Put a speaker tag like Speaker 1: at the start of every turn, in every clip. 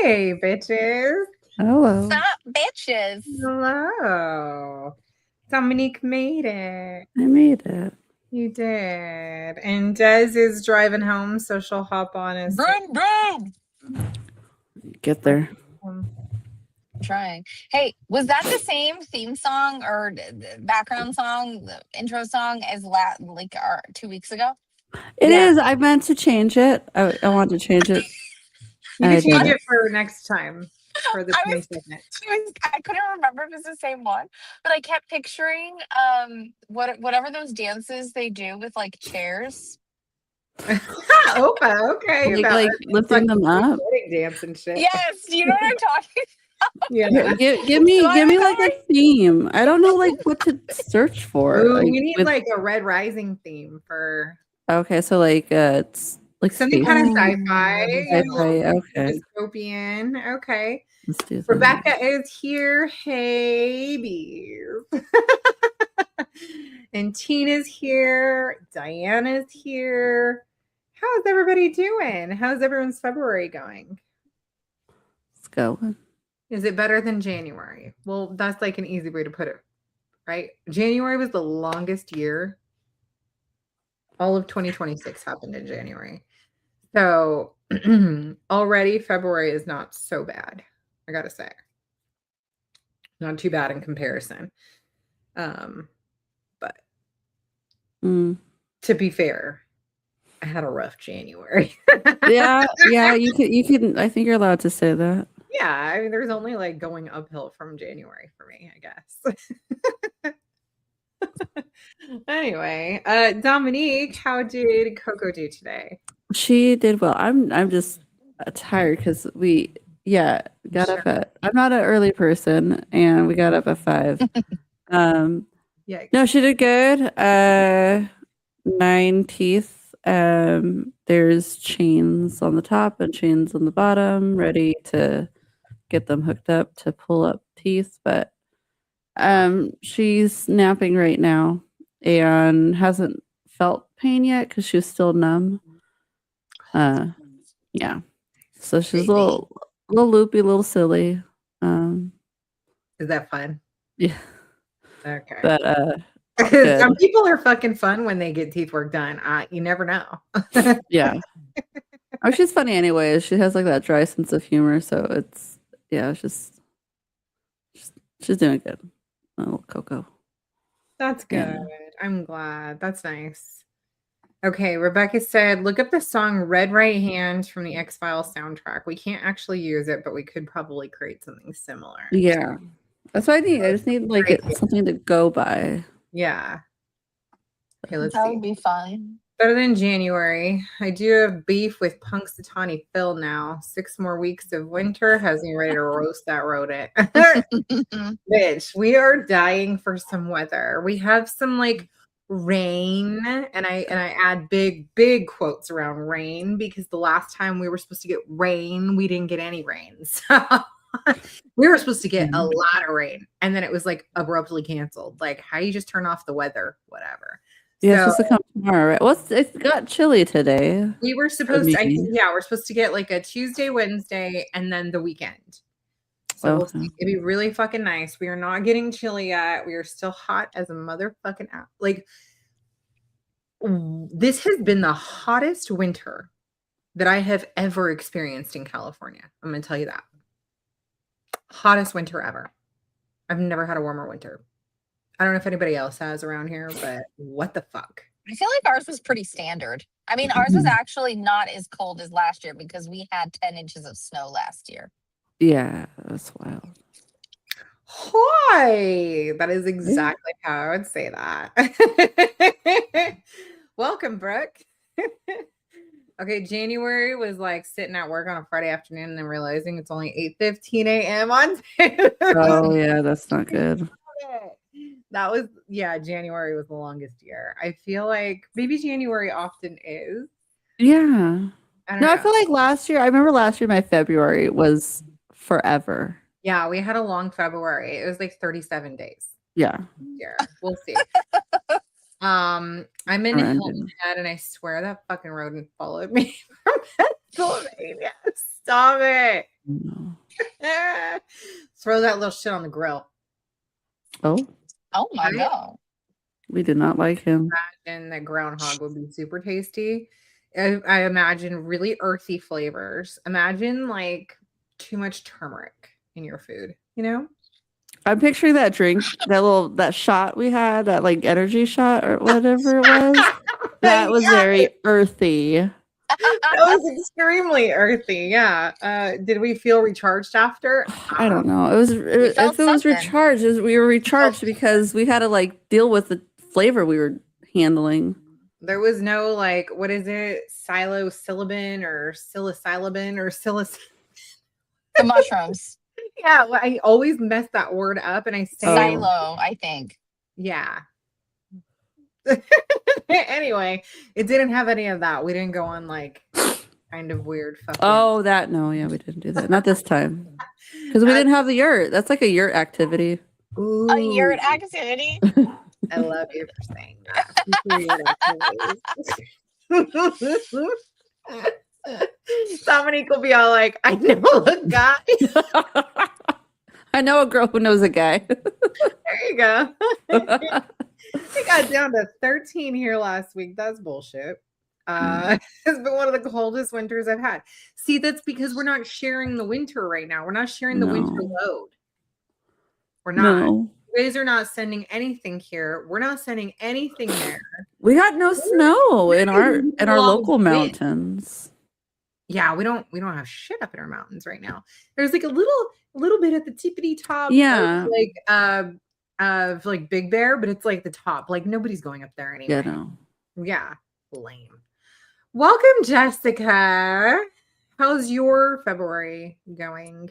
Speaker 1: Hey, bitches.
Speaker 2: Hello.
Speaker 3: Stop, bitches.
Speaker 1: Hello. Dominique made it.
Speaker 2: I made it.
Speaker 1: You did. And Des is driving home, so she'll hop on as
Speaker 3: Vroom, vroom.
Speaker 2: Get there.
Speaker 1: um,
Speaker 3: Trying. Hey, was that the same theme song or background song, the intro song as 2 weeks ago?
Speaker 2: It
Speaker 1: Yeah.
Speaker 2: is. I meant to change it. I wanted to change it.
Speaker 1: You
Speaker 2: I
Speaker 1: can change
Speaker 2: did
Speaker 1: it for next time for the
Speaker 3: I was
Speaker 1: 22nd.
Speaker 3: I couldn't remember if it's the same one, but I kept picturing whatever those dances they do with like chairs.
Speaker 1: Opa, okay.
Speaker 2: like lifting them up.
Speaker 1: Wedding dance and shit.
Speaker 3: Yes, do you know what I'm talking?
Speaker 1: Yeah.
Speaker 2: Give me
Speaker 3: Do I know
Speaker 2: like a theme. I don't know like what to search for.
Speaker 1: Ooh,
Speaker 2: Like,
Speaker 1: we need like a Red Rising theme for
Speaker 2: okay, so like it's like
Speaker 1: something
Speaker 2: space.
Speaker 1: kind of
Speaker 3: Ooh,
Speaker 1: sci-fi,
Speaker 2: Sci-fi, okay.
Speaker 1: dystopian. Okay.
Speaker 2: Let's do that.
Speaker 1: Rebecca is here. Hey, bees. And Tina's here. Diana's here. How's everybody doing? How's everyone's February going?
Speaker 2: Let's go.
Speaker 1: Is it better than January? Well, that's like an easy way to put it, right? January was the longest year. All of 2026 happened in January. So already February is not so bad, I gotta say. Not too bad in comparison. But to be fair, I had a rough January.
Speaker 2: yeah, you can I think you're allowed to say that.
Speaker 1: Yeah, I mean, there's only like going uphill from January for me, I guess. Anyway, Dominique, how did Coco do today?
Speaker 2: She did well. I'm just tired because we got up at. I'm not an early person, and we got up at 5.
Speaker 1: Yeah.
Speaker 2: No, she did good. 9 teeth. There's chains on the top and chains on the bottom, ready to get them hooked up to pull up teeth. But she's napping right now and hasn't felt pain yet because she was still numb. Yeah. So she's a little loopy, a little silly.
Speaker 1: Is that fun?
Speaker 2: Yeah.
Speaker 1: Okay.
Speaker 2: But
Speaker 1: some people are fucking fun when they get teeth work done. You never know.
Speaker 2: Yeah. Oh, she's funny anyway. She has like that dry sense of humor, so it's she's doing good. Little Coco.
Speaker 1: That's good. Yeah. I'm glad. That's nice. Okay, Rebecca said, look up the song Red Right Hand from the X-Files soundtrack. We can't actually use it, but we could probably create something similar.
Speaker 2: Yeah. That's what I need. I just need like something to go by.
Speaker 1: Yeah. Okay, let's see.
Speaker 3: That would be fun.
Speaker 1: Better than January. I do have beef with Punxsutawney Phil now. 6 more weeks of winter has me ready to roast that rodent. Bitch, we are dying for some weather. We have some like rain, and I add big quotes around rain because the last time we were supposed to get rain, we didn't get any rain. So we were supposed to get a lot of rain, and then it was like abruptly canceled. Like, how do you just turn off the weather? Whatever.
Speaker 2: Yeah, it's supposed to come tomorrow, right? It got chilly today.
Speaker 1: We were supposed to, we're supposed to get like a Tuesday, Wednesday, and then the weekend. So we'll see. It'd be really fucking nice. We are not getting chilly yet. We are still hot as a motherfucking ass. Like, this has been the hottest winter that I have ever experienced in California. I'm going to tell you that. Hottest winter ever. I've never had a warmer winter. I don't know if anybody else has around here, but what the fuck?
Speaker 3: I feel like ours was pretty standard. I mean, ours was actually not as cold as last year because we had 10 inches of snow last year.
Speaker 2: Yeah, that's wild.
Speaker 1: Hi, that is exactly how I would say that. Welcome, Brooke. Okay, January was like sitting at work on a Friday afternoon and then realizing it's only 8:15 a.m. on Tuesday.
Speaker 2: Oh yeah, that's not good.
Speaker 1: That was, January was the longest year. I feel like maybe January often is.
Speaker 2: Yeah. I feel like I remember last year my February was forever.
Speaker 1: Yeah, we had a long February. It was like 37 days.
Speaker 2: Yeah.
Speaker 1: We'll see. I'm in Hilton Head, and I swear that fucking rodent followed me from head Pennsylvania. Stop it.
Speaker 2: No.
Speaker 1: Throw that little shit on the grill.
Speaker 2: Oh,
Speaker 3: my God.
Speaker 2: we did not like him.
Speaker 1: Imagine that groundhog would be super tasty. I imagine really earthy flavors. Imagine like too much turmeric in your food, you know?
Speaker 2: I'm picturing that drink, that shot we had, that like energy shot or whatever it was. That was very earthy.
Speaker 1: That was extremely earthy. Yeah. Did we feel recharged after?
Speaker 2: I don't know. If it was recharged, we were recharged because we had to like deal with the flavor we were handling.
Speaker 1: There was no like, what is it? Psilocybin or psilocybin or
Speaker 3: the mushrooms.
Speaker 1: Yeah, well, I always mess that word up and I say
Speaker 3: silo, I think.
Speaker 1: Yeah. Anyway, it didn't have any of that. We didn't go on like kind of weird fucking.
Speaker 2: Oh, yeah, we didn't do that. Not this time. Because we didn't have the yurt. That's like a yurt activity.
Speaker 1: Ooh.
Speaker 3: A yurt activity?
Speaker 1: I love you for saying that. Dominique will be all like, I know a guy.
Speaker 2: I know a girl who knows a guy.
Speaker 1: There you go. It got down to 13 here last week. That's bullshit. It's been one of the coldest winters I've had. See, that's because we're not sharing the winter right now. We're not sharing the winter load. We're not.
Speaker 2: No.
Speaker 1: You guys are not sending anything here. We're not sending anything there.
Speaker 2: We got no snow in our local mountains.
Speaker 1: Yeah, we don't have shit up in our mountains right now. There's like a little bit at the tippity top.
Speaker 2: Yeah.
Speaker 1: Of like Big Bear, but it's like the top. Like nobody's going up there anyway.
Speaker 2: Yeah, no.
Speaker 1: Yeah, lame. Welcome, Jessica. How's your February going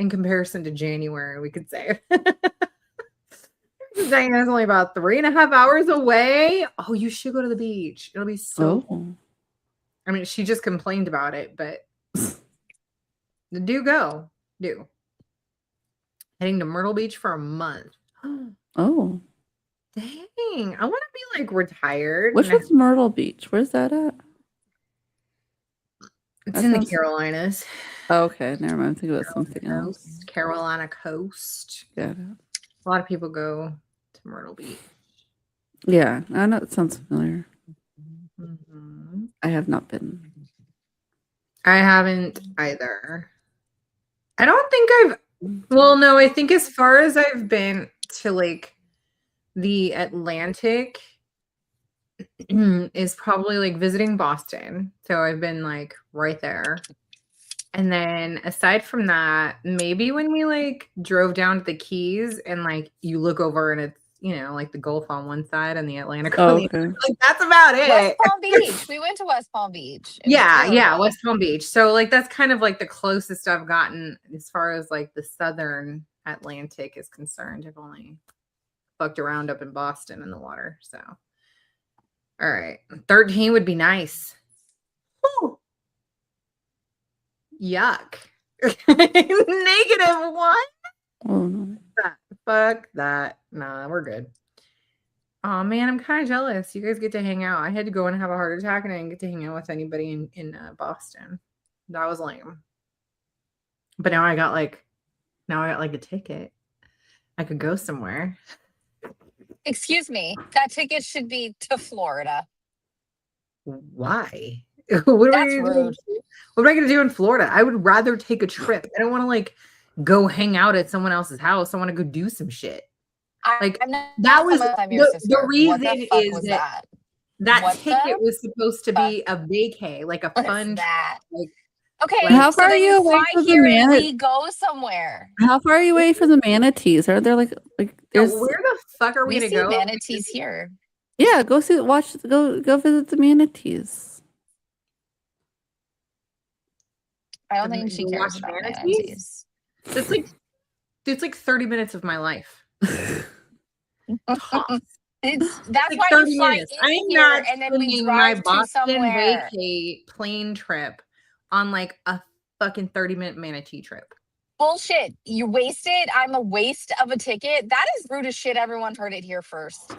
Speaker 1: in comparison to January? We could say. Saying that's only about 3.5 hours away. Oh, you should go to the beach. It'll be so.
Speaker 2: Oh.
Speaker 1: I mean, she just complained about it, but do go. Do. Heading to Myrtle Beach for a month.
Speaker 2: Oh.
Speaker 1: Dang. I want to be like retired.
Speaker 2: Which one's Myrtle Beach? Where's that at?
Speaker 1: It's in the Carolinas.
Speaker 2: Oh, okay. Never mind. I think it was something else.
Speaker 1: Carolina coast.
Speaker 2: Yeah.
Speaker 1: A lot of people go to Myrtle Beach.
Speaker 2: Yeah. I know it sounds familiar.
Speaker 1: Mm-hmm.
Speaker 2: I have not been.
Speaker 1: I haven't either. I don't think I've. Well, no, I think as far as I've been to like the Atlantic is probably like visiting Boston. So I've been like right there. And then aside from that, maybe when we like drove down to the Keys and like you look over and it's, you know, like the Gulf on one side and the Atlantic on the other. Like that's about it.
Speaker 3: West Palm Beach. We went to West Palm Beach.
Speaker 1: Yeah, West Palm Beach. So like that's kind of like the closest I've gotten as far as like the southern Atlantic is concerned. I've only fucked around up in Boston in the water. So all right. 13 would be nice. Woo. Yuck. -1.
Speaker 2: Oh no.
Speaker 1: Fuck that. Nah, we're good. Oh man, I'm kind of jealous. You guys get to hang out. I had to go and have a heart attack and I didn't get to hang out with anybody in Boston. That was lame. But now I got like a ticket. I could go somewhere.
Speaker 3: Excuse me. That ticket should be to Florida.
Speaker 1: Why? What am I going to do in Florida? I would rather take a trip. I don't want to like go hang out at someone else's house. I want to go do some shit. Like that was the reason is that ticket was supposed to be a vacay, like a fun. Like,
Speaker 3: okay,
Speaker 2: how far are you away from the manatees?
Speaker 3: We go somewhere.
Speaker 2: How far are you away from the manatees? Are there like
Speaker 1: there's where the fuck are we gonna go?
Speaker 3: Manatees here.
Speaker 2: Yeah, go visit the manatees.
Speaker 3: I don't think she cares about manatees.
Speaker 1: It's like 30 minutes of my life.
Speaker 3: That's like why you fly in here and then we drive to somewhere.
Speaker 1: Vacay plane trip on like a fucking 30-minute manatee trip.
Speaker 3: Bullshit. You wasted. I'm a waste of a ticket. That is rude as shit. Everyone heard it here first.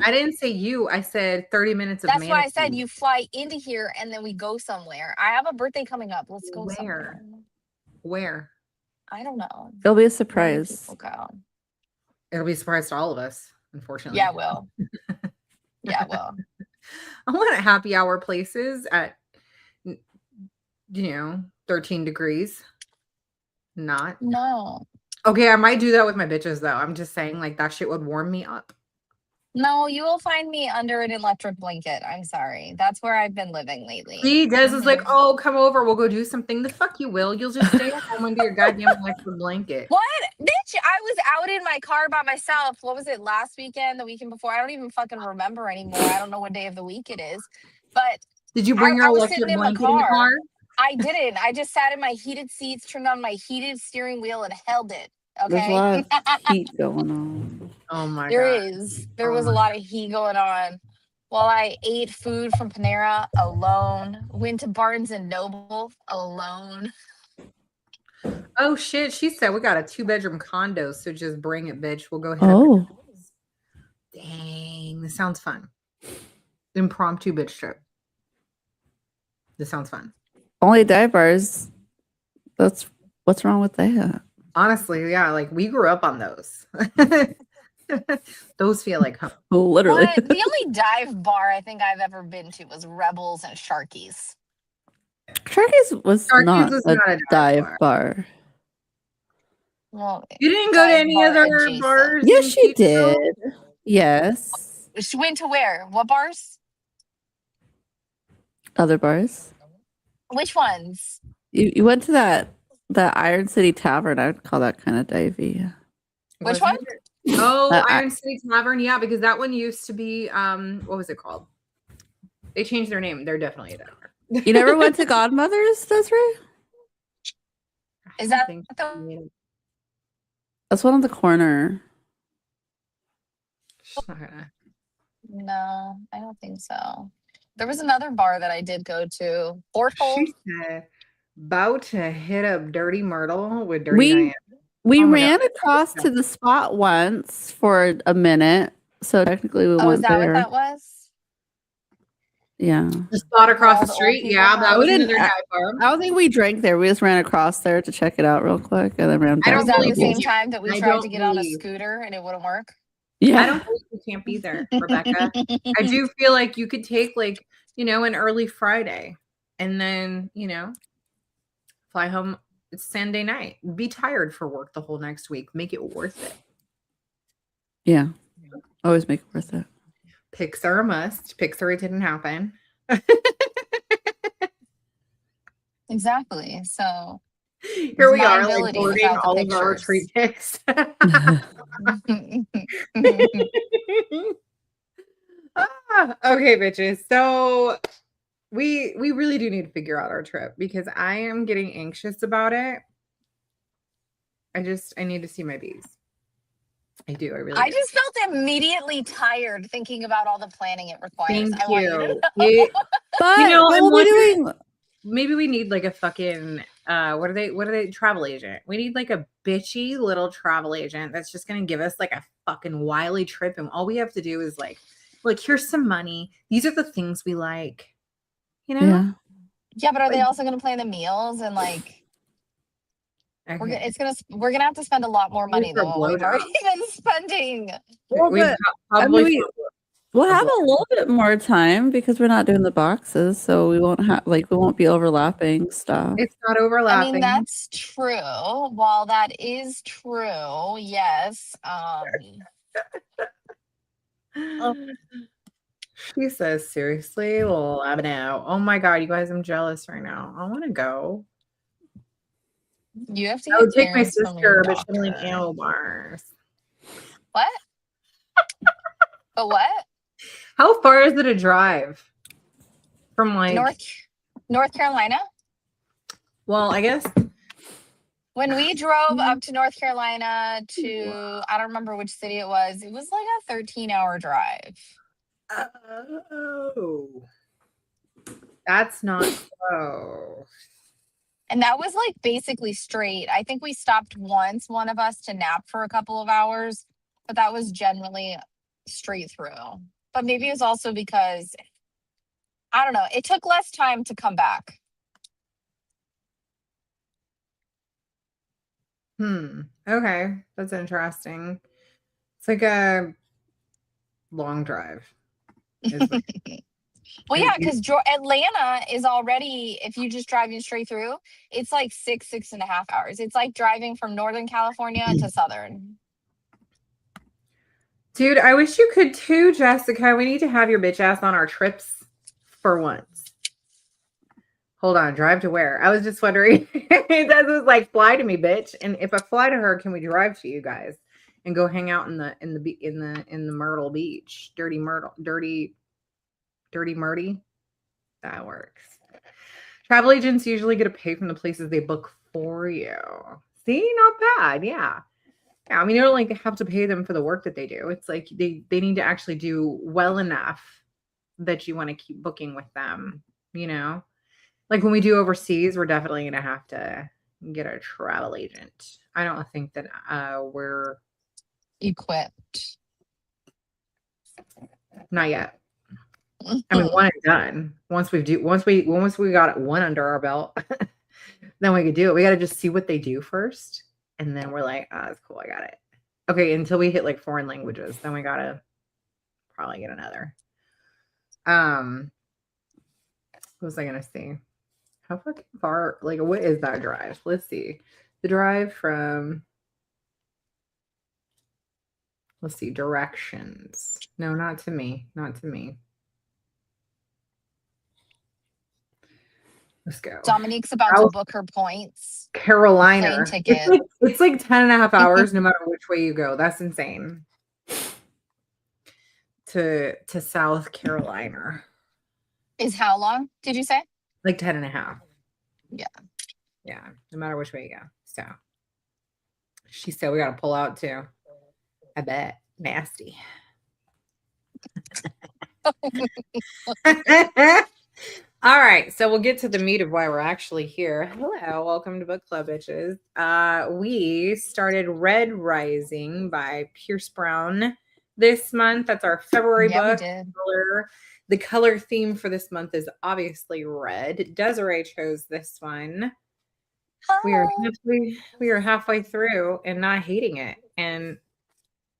Speaker 1: I didn't say you. I said 30 minutes of
Speaker 3: That's why I said
Speaker 1: Manatee.
Speaker 3: you fly into here and then we go somewhere. I have a birthday coming up. Let's go somewhere.
Speaker 1: Where?
Speaker 3: I don't know.
Speaker 2: It'll be a
Speaker 3: Where do
Speaker 2: surprise.
Speaker 3: people go?
Speaker 1: It'll be a surprise to all of us, unfortunately.
Speaker 3: Yeah, it will. Yeah, it will.
Speaker 1: I want happy hour places at 13 degrees. Not.
Speaker 3: No.
Speaker 1: Okay, I might do that with my bitches though. I'm just saying, like, that shit would warm me up.
Speaker 3: No, you will find me under an electric blanket. I'm sorry. That's where I've been living lately.
Speaker 1: See, Des is like, oh, come over. We'll go do something. The fuck you will. You'll just stay at home under your goddamn electric blanket.
Speaker 3: What? Bitch, I was out in my car by myself. What was it, last weekend, the weekend before? I don't even fucking remember anymore. I don't know what day of the week it is. But
Speaker 1: did you bring your
Speaker 3: I was
Speaker 1: electric
Speaker 3: sitting in
Speaker 1: blanket
Speaker 3: the car.
Speaker 1: in the car?
Speaker 3: I didn't. I just sat in my heated seats, turned on my heated steering wheel, and held it. Okay.
Speaker 2: There's a lot of heat going on.
Speaker 1: Oh my god.
Speaker 3: There is. There was a lot of heat going on. While I ate food from Panera alone, went to Barnes and Noble alone.
Speaker 1: Oh shit, she said we got a 2-bedroom condo, so just bring it, bitch. We'll go ahead.
Speaker 2: Oh.
Speaker 1: Dang, this sounds fun. Impromptu bitch trip. This sounds fun.
Speaker 2: Only dive bars. What's wrong with that?
Speaker 1: Honestly, yeah, like we grew up on those. Those feel like home.
Speaker 2: Literally.
Speaker 3: What? The only dive bar I think I've ever been to was Rebels and Sharky's.
Speaker 2: Sharky's was not a dive bar.
Speaker 3: Well,
Speaker 1: you didn't go to any other
Speaker 3: adjacent.
Speaker 1: bars?
Speaker 2: Yes, you did. Yes.
Speaker 3: She went to where? What bars?
Speaker 2: Other bars.
Speaker 3: Which ones?
Speaker 2: You went to that Iron City Tavern. I would call that kind of divey.
Speaker 3: Which one?
Speaker 1: Oh, Iron City Tavern. Yeah, because that one used to be what was it called? They changed their name. They're definitely a tavern.
Speaker 2: You never went to Godmother's, Desiree?
Speaker 3: Is that
Speaker 2: that's one on the corner.
Speaker 3: No, I don't think so. There was another bar that I did go to.
Speaker 1: She said, about to hit up Dirty Myrtle with Dirty Diane.
Speaker 2: We ran across to the spot once for a minute. So technically we went
Speaker 3: is that
Speaker 2: there.
Speaker 3: what that was?
Speaker 2: Yeah.
Speaker 1: The spot across the street? Yeah, that was another dive bar.
Speaker 2: I don't think we drank there. We just ran across there to check it out real quick and then ran back.
Speaker 3: Was that the same time that we tried to get on a scooter and it wouldn't work?
Speaker 2: Yeah.
Speaker 1: I don't believe you can't be there, Rebecca. I do feel like you could take an early Friday and then, fly home. It's Sunday night. Be tired for work the whole next week. Make it worth it.
Speaker 2: Yeah. Always make it worth it.
Speaker 1: Pics are a must. Pixar, it didn't happen.
Speaker 3: Exactly. So
Speaker 1: here we are, like boarding all of our retreat pics. Okay, bitches. So we really do need to figure out our trip because I am getting anxious about it. I need to see my bees. I do. I
Speaker 3: just felt immediately tired thinking about all the planning it requires.
Speaker 1: Thank you.
Speaker 2: But I'm wondering,
Speaker 1: maybe we need like a fucking what are they travel agent. We need like a bitchy little travel agent that's just gonna give us like a fucking wily trip, and all we have to do is like here's some money. These are the things we like.
Speaker 2: Yeah.
Speaker 3: Yeah, but are they also gonna plan the meals and like? Okay. We're gonna have to spend a lot more money than what we've already been spending.
Speaker 2: Well, we'll have a little bit more time because we're not doing the boxes, so we won't be overlapping stuff.
Speaker 1: It's not overlapping.
Speaker 3: I mean, that's true. While that is true, yes.
Speaker 1: She says, seriously? Well, I don't know. Oh my god, you guys, I'm jealous right now. I want to go.
Speaker 3: You have to.
Speaker 1: I would take my sister, but she's like animal bars.
Speaker 3: What? But what?
Speaker 1: How far is it a drive from like
Speaker 3: North Carolina?
Speaker 1: Well, I guess
Speaker 3: when we drove up to North Carolina to I don't remember which city it was like a 13-hour drive.
Speaker 1: Oh, that's not close.
Speaker 3: And that was like basically straight. I think we stopped once, one of us, to nap for a couple of hours, but that was generally straight through. But maybe it's also because, I don't know, it took less time to come back.
Speaker 1: Okay. That's interesting. It's like a long drive.
Speaker 3: Well, yeah, because Atlanta is already, if you just driving straight through, it's like 6.5 hours. It's like driving from Northern California to Southern.
Speaker 1: Dude, I wish you could too, Jessica. We need to have your bitch ass on our trips for once. Hold on, drive to where? I was just wondering. That was like fly to me, bitch. And if I fly to her, can we drive to you guys and go hang out in the Myrtle Beach, dirty Murty? That works. Travel agents usually get to pay from the places they book for you. See, not bad. Yeah. Yeah, I mean, you don't like have to pay them for the work that they do. It's like they need to actually do well enough that you want to keep booking with them, you know? Like when we do overseas, we're definitely going to have to get a travel agent. I don't think that we're
Speaker 3: Equipped.
Speaker 1: not yet. I mean, one and done. Once we got one under our belt, then we could do it. We got to just see what they do first. And then we're like, oh, that's cool. I got it. Okay. Until we hit like foreign languages, then we got to probably get another. What was I going to say? How fucking far, like, what is that drive? Let's see. The drive from, let's see, directions. No, not to me. Not to me. Let's go.
Speaker 3: Dominique's about to book her points.
Speaker 1: Carolina.
Speaker 3: Plane ticket.
Speaker 1: It's like 10.5 hours no matter which way you go. That's insane. To South Carolina.
Speaker 3: Is how long, did you say?
Speaker 1: Like 10.5.
Speaker 3: Yeah.
Speaker 1: Yeah. No matter which way you go. So she said we got to pull out too. I bet. Nasty. All right, so we'll get to the meat of why we're actually here. Hello, welcome to Book Club, bitches. We started Red Rising by Pierce Brown this month. That's our February book.
Speaker 3: We did.
Speaker 1: The color theme for this month is obviously red. Desiree chose this one. We are halfway through and not hating it. And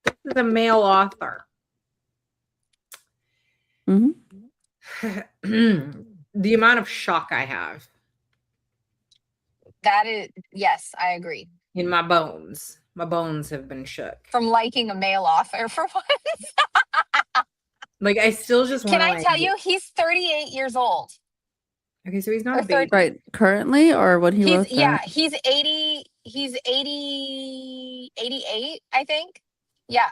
Speaker 1: this is a male author.
Speaker 2: Mm-hmm.
Speaker 1: The amount of shock I have.
Speaker 3: That is, yes, I agree.
Speaker 1: In my bones. My bones have been shook.
Speaker 3: From liking a male author for once.
Speaker 1: Like, I still just want to.
Speaker 3: Can I tell you, he's 38 years old.
Speaker 1: Okay, so he's not a baby.
Speaker 2: Right, currently, or when he wrote that?
Speaker 3: Yeah, he's 80, 88, I think. Yeah.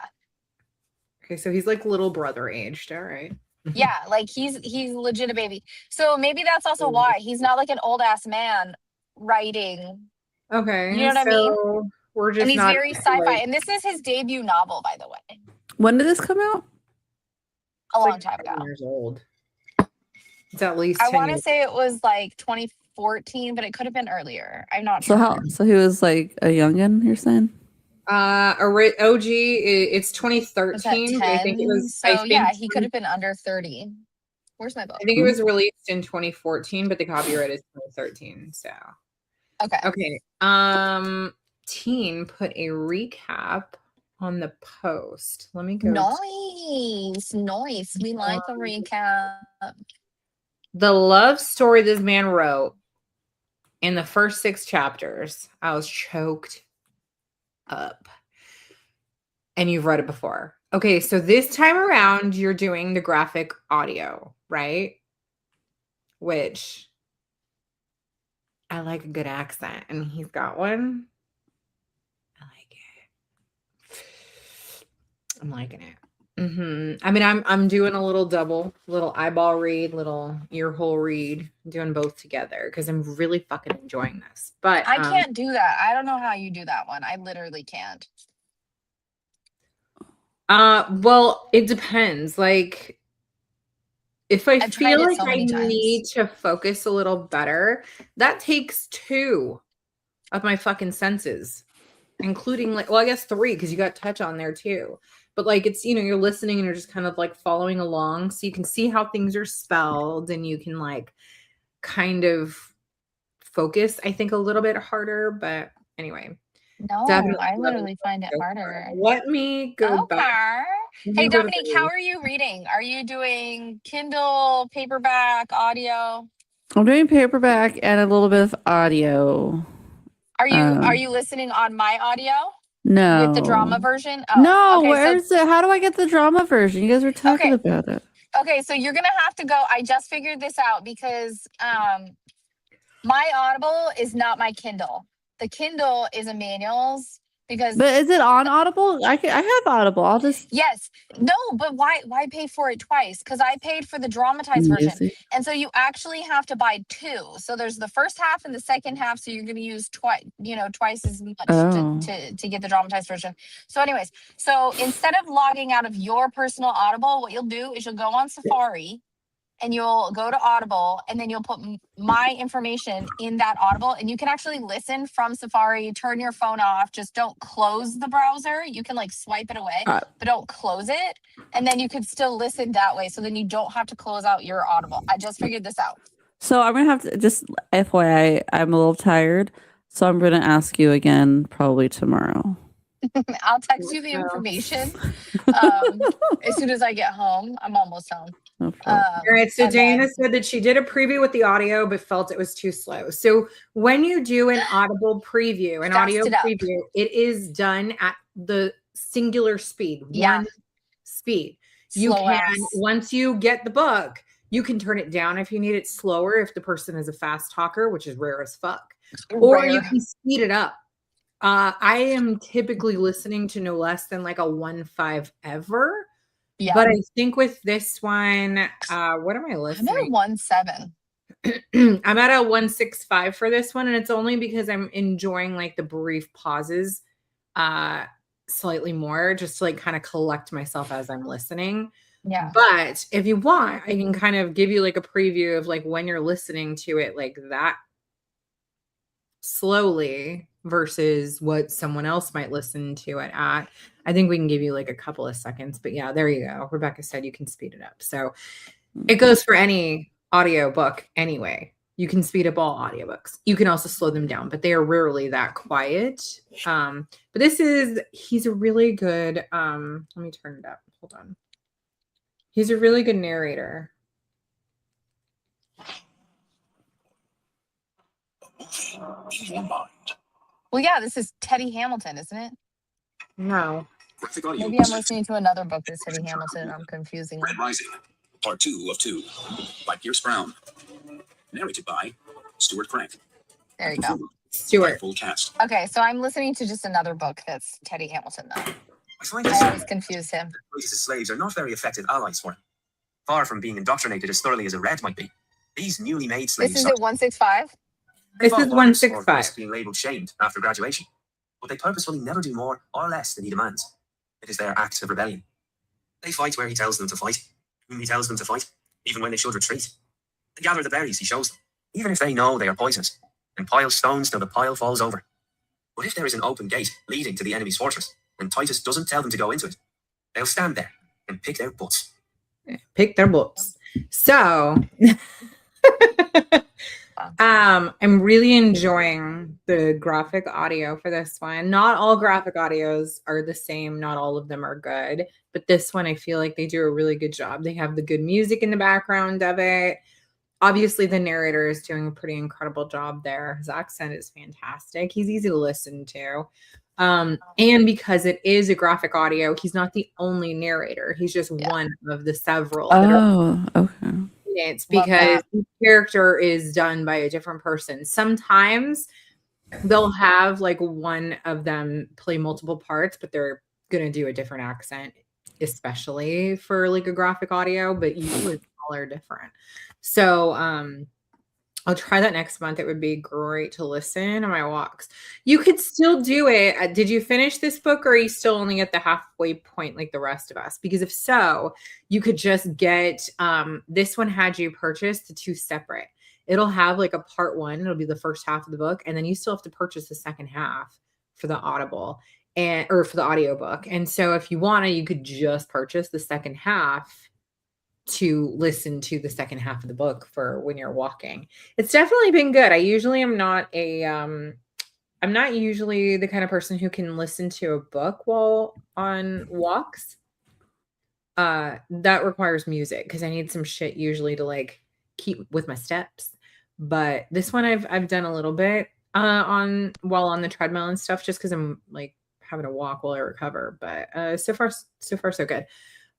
Speaker 1: Okay, so he's like little brother aged, all right.
Speaker 3: Yeah, like he's legit a baby. So maybe that's also why he's not like an old ass man writing.
Speaker 1: Okay.
Speaker 3: You know what I mean?
Speaker 1: We're just
Speaker 3: and he's
Speaker 1: not
Speaker 3: very sci-fi. And this is his debut novel, by the way.
Speaker 2: When did this come out?
Speaker 3: A long time ago.
Speaker 1: Years old. It's at least.
Speaker 3: I want to say it was like 2014, but it could have been earlier. I'm not
Speaker 2: sure. So he was like a youngin', you're saying?
Speaker 1: OG, it's 2013. I think it was.
Speaker 3: So yeah, he could have been under 30. Where's my book?
Speaker 1: I think it was released in 2014, but the copyright is 2013. So okay. Teen put a recap on the post. Let me go.
Speaker 3: Nice. We like a recap.
Speaker 1: The love story this man wrote in the first 6 chapters. I was choked up. And you've read it before. Okay, so this time around, you're doing the graphic audio, right? Which I like a good accent, and he's got one. I like it. I'm liking it. I mean, I'm doing a little eyeball read, little ear hole read, doing both together because I'm really fucking enjoying this. But
Speaker 3: I can't do that. I don't know how you do that one. I literally can't.
Speaker 1: Well, it depends. Like, if I feel like I need to focus a little better, that takes 2 of my fucking senses, including like, well, I guess 3 because you got touch on there too. but like it's, you're listening and you're just kind of like following along, so you can see how things are spelled and you can like kind of focus, I think, a little bit harder. But anyway,
Speaker 3: No,
Speaker 1: definitely
Speaker 3: I
Speaker 1: love
Speaker 3: literally find it
Speaker 1: it.
Speaker 3: harder.
Speaker 1: Let me go back.
Speaker 3: Okay. Hey,
Speaker 1: You go to
Speaker 3: Dominique, how
Speaker 1: the
Speaker 3: are you reading? Are you doing Kindle, paperback, audio?
Speaker 2: I'm doing paperback and a little bit of audio.
Speaker 3: Are you listening on my audio with the drama
Speaker 2: No.
Speaker 3: version? Oh,
Speaker 2: No,
Speaker 3: okay.
Speaker 2: where
Speaker 3: So
Speaker 2: is it? How do I get the drama version? You guys were talking
Speaker 3: okay,
Speaker 2: about it.
Speaker 3: okay. So you're gonna have to go. I just figured this out because my Audible is not my Kindle. The Kindle is a manuals because
Speaker 2: But is it on Audible? I have Audible. I'll just
Speaker 3: yes, no, but why pay for it twice? Because I paid for the dramatized version,
Speaker 2: music.
Speaker 3: and so you actually have to buy two. So there's the first half and the second half. So you're going to use twice as much
Speaker 2: Oh.
Speaker 3: to get the dramatized version. So, anyways, so instead of logging out of your personal Audible, what you'll do is you'll go on Safari and you'll go to Audible and then you'll put my information in that Audible and you can actually listen from Safari, turn your phone off, just don't close the browser. You can like swipe it away,
Speaker 2: Uh,
Speaker 3: but don't close it. And then you could still listen that way. So then you don't have to close out your Audible. I just figured this out.
Speaker 2: so I'm gonna have to just FYI, I'm a little tired, so I'm gonna ask you again probably tomorrow.
Speaker 3: I'll text you the information as soon as I get home. I'm almost home.
Speaker 2: No problem.
Speaker 1: All right, so
Speaker 3: and
Speaker 1: Diana
Speaker 3: then-
Speaker 1: said that she did a preview with the audio, but felt it was too slow. So when you do an audio preview, it is done at the singular speed,
Speaker 3: Yeah.
Speaker 1: one speed. You
Speaker 3: Slow
Speaker 1: can,
Speaker 3: ass.
Speaker 1: once you get the book, you can turn it down if you need it slower, if the person is a fast talker, which is rare as fuck, or you can speed it up. I am typically listening to no less than like a 1.5 ever.
Speaker 3: Yeah.
Speaker 1: But I think with this one, what am I listening?
Speaker 3: I'm at
Speaker 1: 1.7. I'm at a 1.65 for this one, and it's only because I'm enjoying like the brief pauses slightly more, just to like kind of collect myself as I'm listening.
Speaker 3: Yeah.
Speaker 1: But if you want, I can kind of give you like a preview of like when you're listening to it like that slowly versus what someone else might listen to it at. I think we can give you like a couple of seconds, but yeah, there you go. Rebecca said you can speed it up. So it goes for any audio book anyway. You can speed up all audiobooks. You can also slow them down, but they are rarely that quiet. But he's a really good, let me turn it up. Hold on. He's a really good narrator.
Speaker 3: Well, yeah, this is Teddy Hamilton, isn't it?
Speaker 1: No.
Speaker 3: Maybe I'm listening to another book that's Teddy Hamilton. I'm confusing them.
Speaker 4: Uprising, Part 2 of 2, by Pierce Brown. Narrated by Stuart Crank.
Speaker 3: There you go.
Speaker 1: Stuart.
Speaker 4: Full cast.
Speaker 3: Okay, so I'm listening to just another book that's Teddy Hamilton, though.
Speaker 4: I find
Speaker 3: I always confuse him.
Speaker 4: races as slaves are not very effective allies for him. Far from being indoctrinated as thoroughly as a red might be, these newly made slaves
Speaker 3: This is at 165?
Speaker 1: This is 165.
Speaker 4: being labeled shamed after graduation, but they purposefully never do more or less than he demands. It is their act of rebellion. They fight where he tells them to fight, whom he tells them to fight, even when they should retreat. They gather the berries he shows them, even if they know they are poisonous, and pile stones till the pile falls over. But if there is an open gate leading to the enemy's fortress, and Titus doesn't tell them to go into it, they'll stand there and pick their butts.
Speaker 1: Pick their books. So I'm really enjoying the graphic audio for this one. Not all graphic audios are the same. Not all of them are good. But this one, I feel like they do a really good job. They have the good music in the background of it. Obviously, the narrator is doing a pretty incredible job there. His accent is fantastic. He's easy to listen to. And because it is a graphic audio, he's not the only narrator. He's just one of the several.
Speaker 2: Okay.
Speaker 1: It's because the character is done by a different person. Sometimes they'll have like one of them play multiple parts, but they're going to do a different accent, especially for like a graphic audio, but usually all are different. So, I'll try that next month. It would be great to listen on my walks. You could still do it. Did you finish this book or are you still only at the halfway point like the rest of us? Because if so, you could just get this one had you purchase the two separate. It'll have like a part one. It'll be the first half of the book. And then you still have to purchase the second half for the Audible. or for the audiobook. And so if you want to, you could just purchase the second half to listen to the second half of the book for when you're walking. It's definitely been good. I usually am not I'm not usually the kind of person who can listen to a book while on walks. That requires music because I need some shit usually to like keep with my steps. But this one I've done a little bit on while on the treadmill and stuff just because I'm like having to walk while I recover. But so far so good.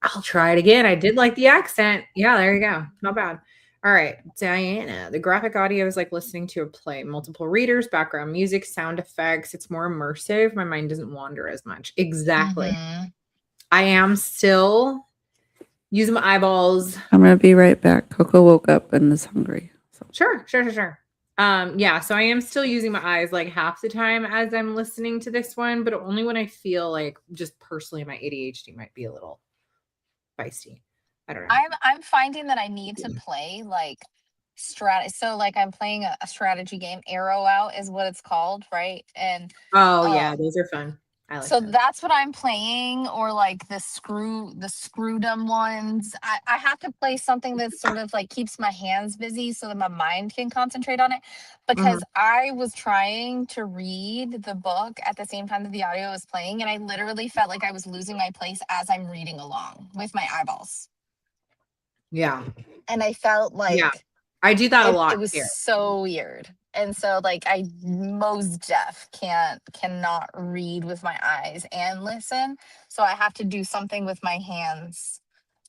Speaker 1: I'll try it again. I did like the accent. Yeah, there you go. Not bad. All right, Diana. The graphic audio is like listening to a play. Multiple readers, background music, sound effects. It's more immersive. My mind doesn't wander as much. Exactly. I am still using my eyeballs.
Speaker 2: I'm gonna be right back. Coco woke up and is hungry. So.
Speaker 1: Sure. Yeah, so I am still using my eyes like half the time as I'm listening to this one, but only when I feel like just personally my ADHD might be a little feisty. I don't know.
Speaker 3: I'm finding that I need to play like so like I'm playing a strategy game. Arrow Out is what it's called, right? And
Speaker 1: yeah, those are fun. I like
Speaker 3: so
Speaker 1: those.
Speaker 3: that's what I'm playing, or like the screwdom ones. I have to play something that sort of like keeps my hands busy so that my mind can concentrate on it. Because I was trying to read the book at the same time that the audio was playing, and I literally felt like I was losing my place as I'm reading along with my eyeballs.
Speaker 1: Yeah.
Speaker 3: And I felt like
Speaker 1: I do that a lot.
Speaker 3: It was so weird. And so like I most deaf cannot read with my eyes and listen. So I have to do something with my hands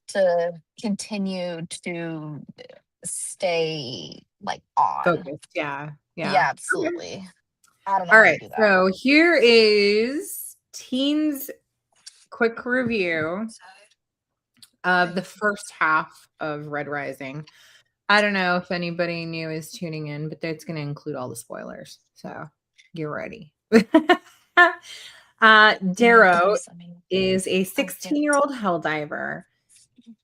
Speaker 3: to continue to stay like on.
Speaker 1: Focused. Yeah,
Speaker 3: absolutely. I don't know.
Speaker 1: All right. So here is Teen's quick review of the first half of Red Rising. I don't know if anybody new is tuning in, but that's going to include all the spoilers. So get ready. Darrow is a 16-year-old hell diver,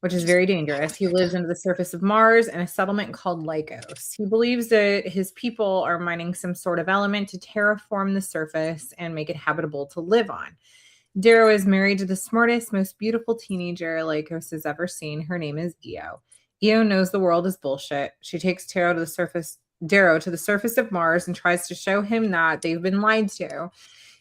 Speaker 1: which is very dangerous. He lives under the surface of Mars in a settlement called Lycos. He believes that his people are mining some sort of element to terraform the surface and make it habitable to live on. Darrow is married to the smartest, most beautiful teenager Lycos has ever seen. Her name is Io. Io knows the world is bullshit. She takes Darrow to the surface of Mars and tries to show him that they've been lied to.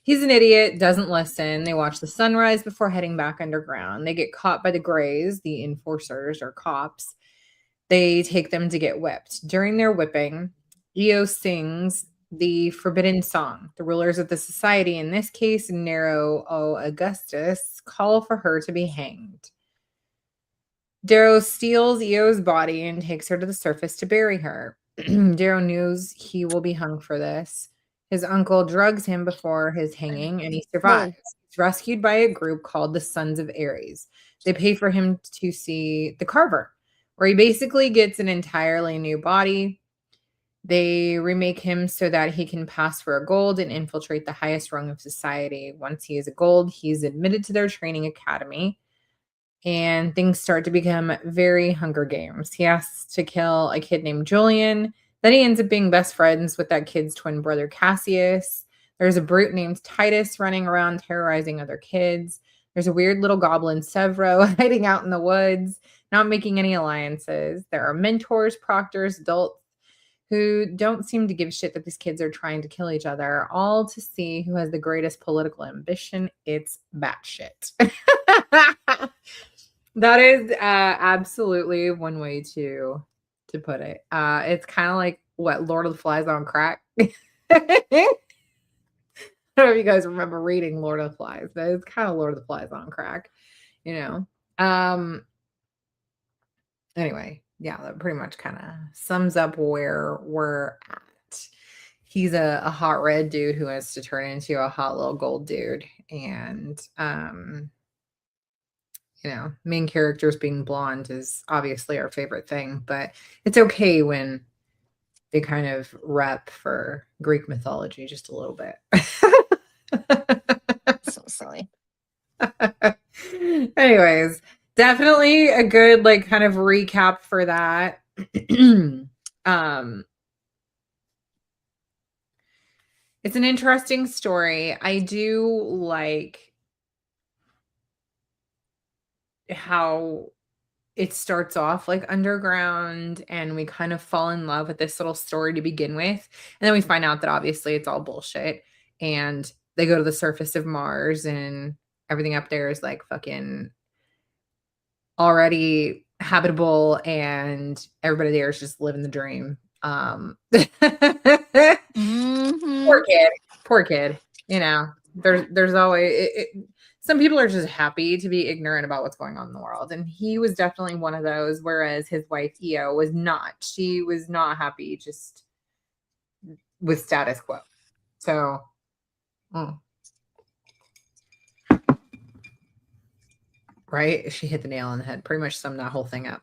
Speaker 1: He's an idiot, doesn't listen. They watch the sunrise before heading back underground. They get caught by the Greys, the enforcers or cops. They take them to get whipped. During their whipping, Io sings the forbidden song. The rulers of the society, in this case, Nero Augustus, call for her to be hanged. Darrow steals Io's body and takes her to the surface to bury her. Darrow knows he will be hung for this. His uncle drugs him before his hanging, and he survives. He's rescued by a group called the Sons of Ares. They pay for him to see the Carver, where he basically gets an entirely new body. They remake him so that he can pass for a gold and infiltrate the highest rung of society. Once he is a gold, he's admitted to their training academy. And things start to become very Hunger Games. He has to kill a kid named Julian. Then he ends up being best friends with that kid's twin brother, Cassius. There's a brute named Titus running around terrorizing other kids. There's a weird little goblin, Severo, hiding out in the woods, not making any alliances. There are mentors, proctors, adults who don't seem to give shit that these kids are trying to kill each other, all to see who has the greatest political ambition. It's batshit. That is absolutely one way to put it. It's kind of like what Lord of the Flies on crack. I don't know if you guys remember reading Lord of the Flies, but it's kind of Lord of the Flies on crack, you know. Anyway, yeah, that pretty much kind of sums up where we're at. He's a hot red dude who has to turn into a hot little gold dude, and main characters being blonde is obviously our favorite thing, but it's okay when they kind of rep for Greek mythology just a little bit.
Speaker 3: So silly.
Speaker 1: Anyways, definitely a good like kind of recap for that. It's an interesting story. I do like how it starts off like underground and we kind of fall in love with this little story to begin with. And then we find out that obviously it's all bullshit. And they go to the surface of Mars and everything up there is like fucking already habitable and everybody there is just living the dream. Poor kid, you know, there's always some people are just happy to be ignorant about what's going on in the world. And he was definitely one of those, whereas his wife, Io, was not. She was not happy just with status quo. So, right? She hit the nail on the head. Pretty much summed that whole thing up.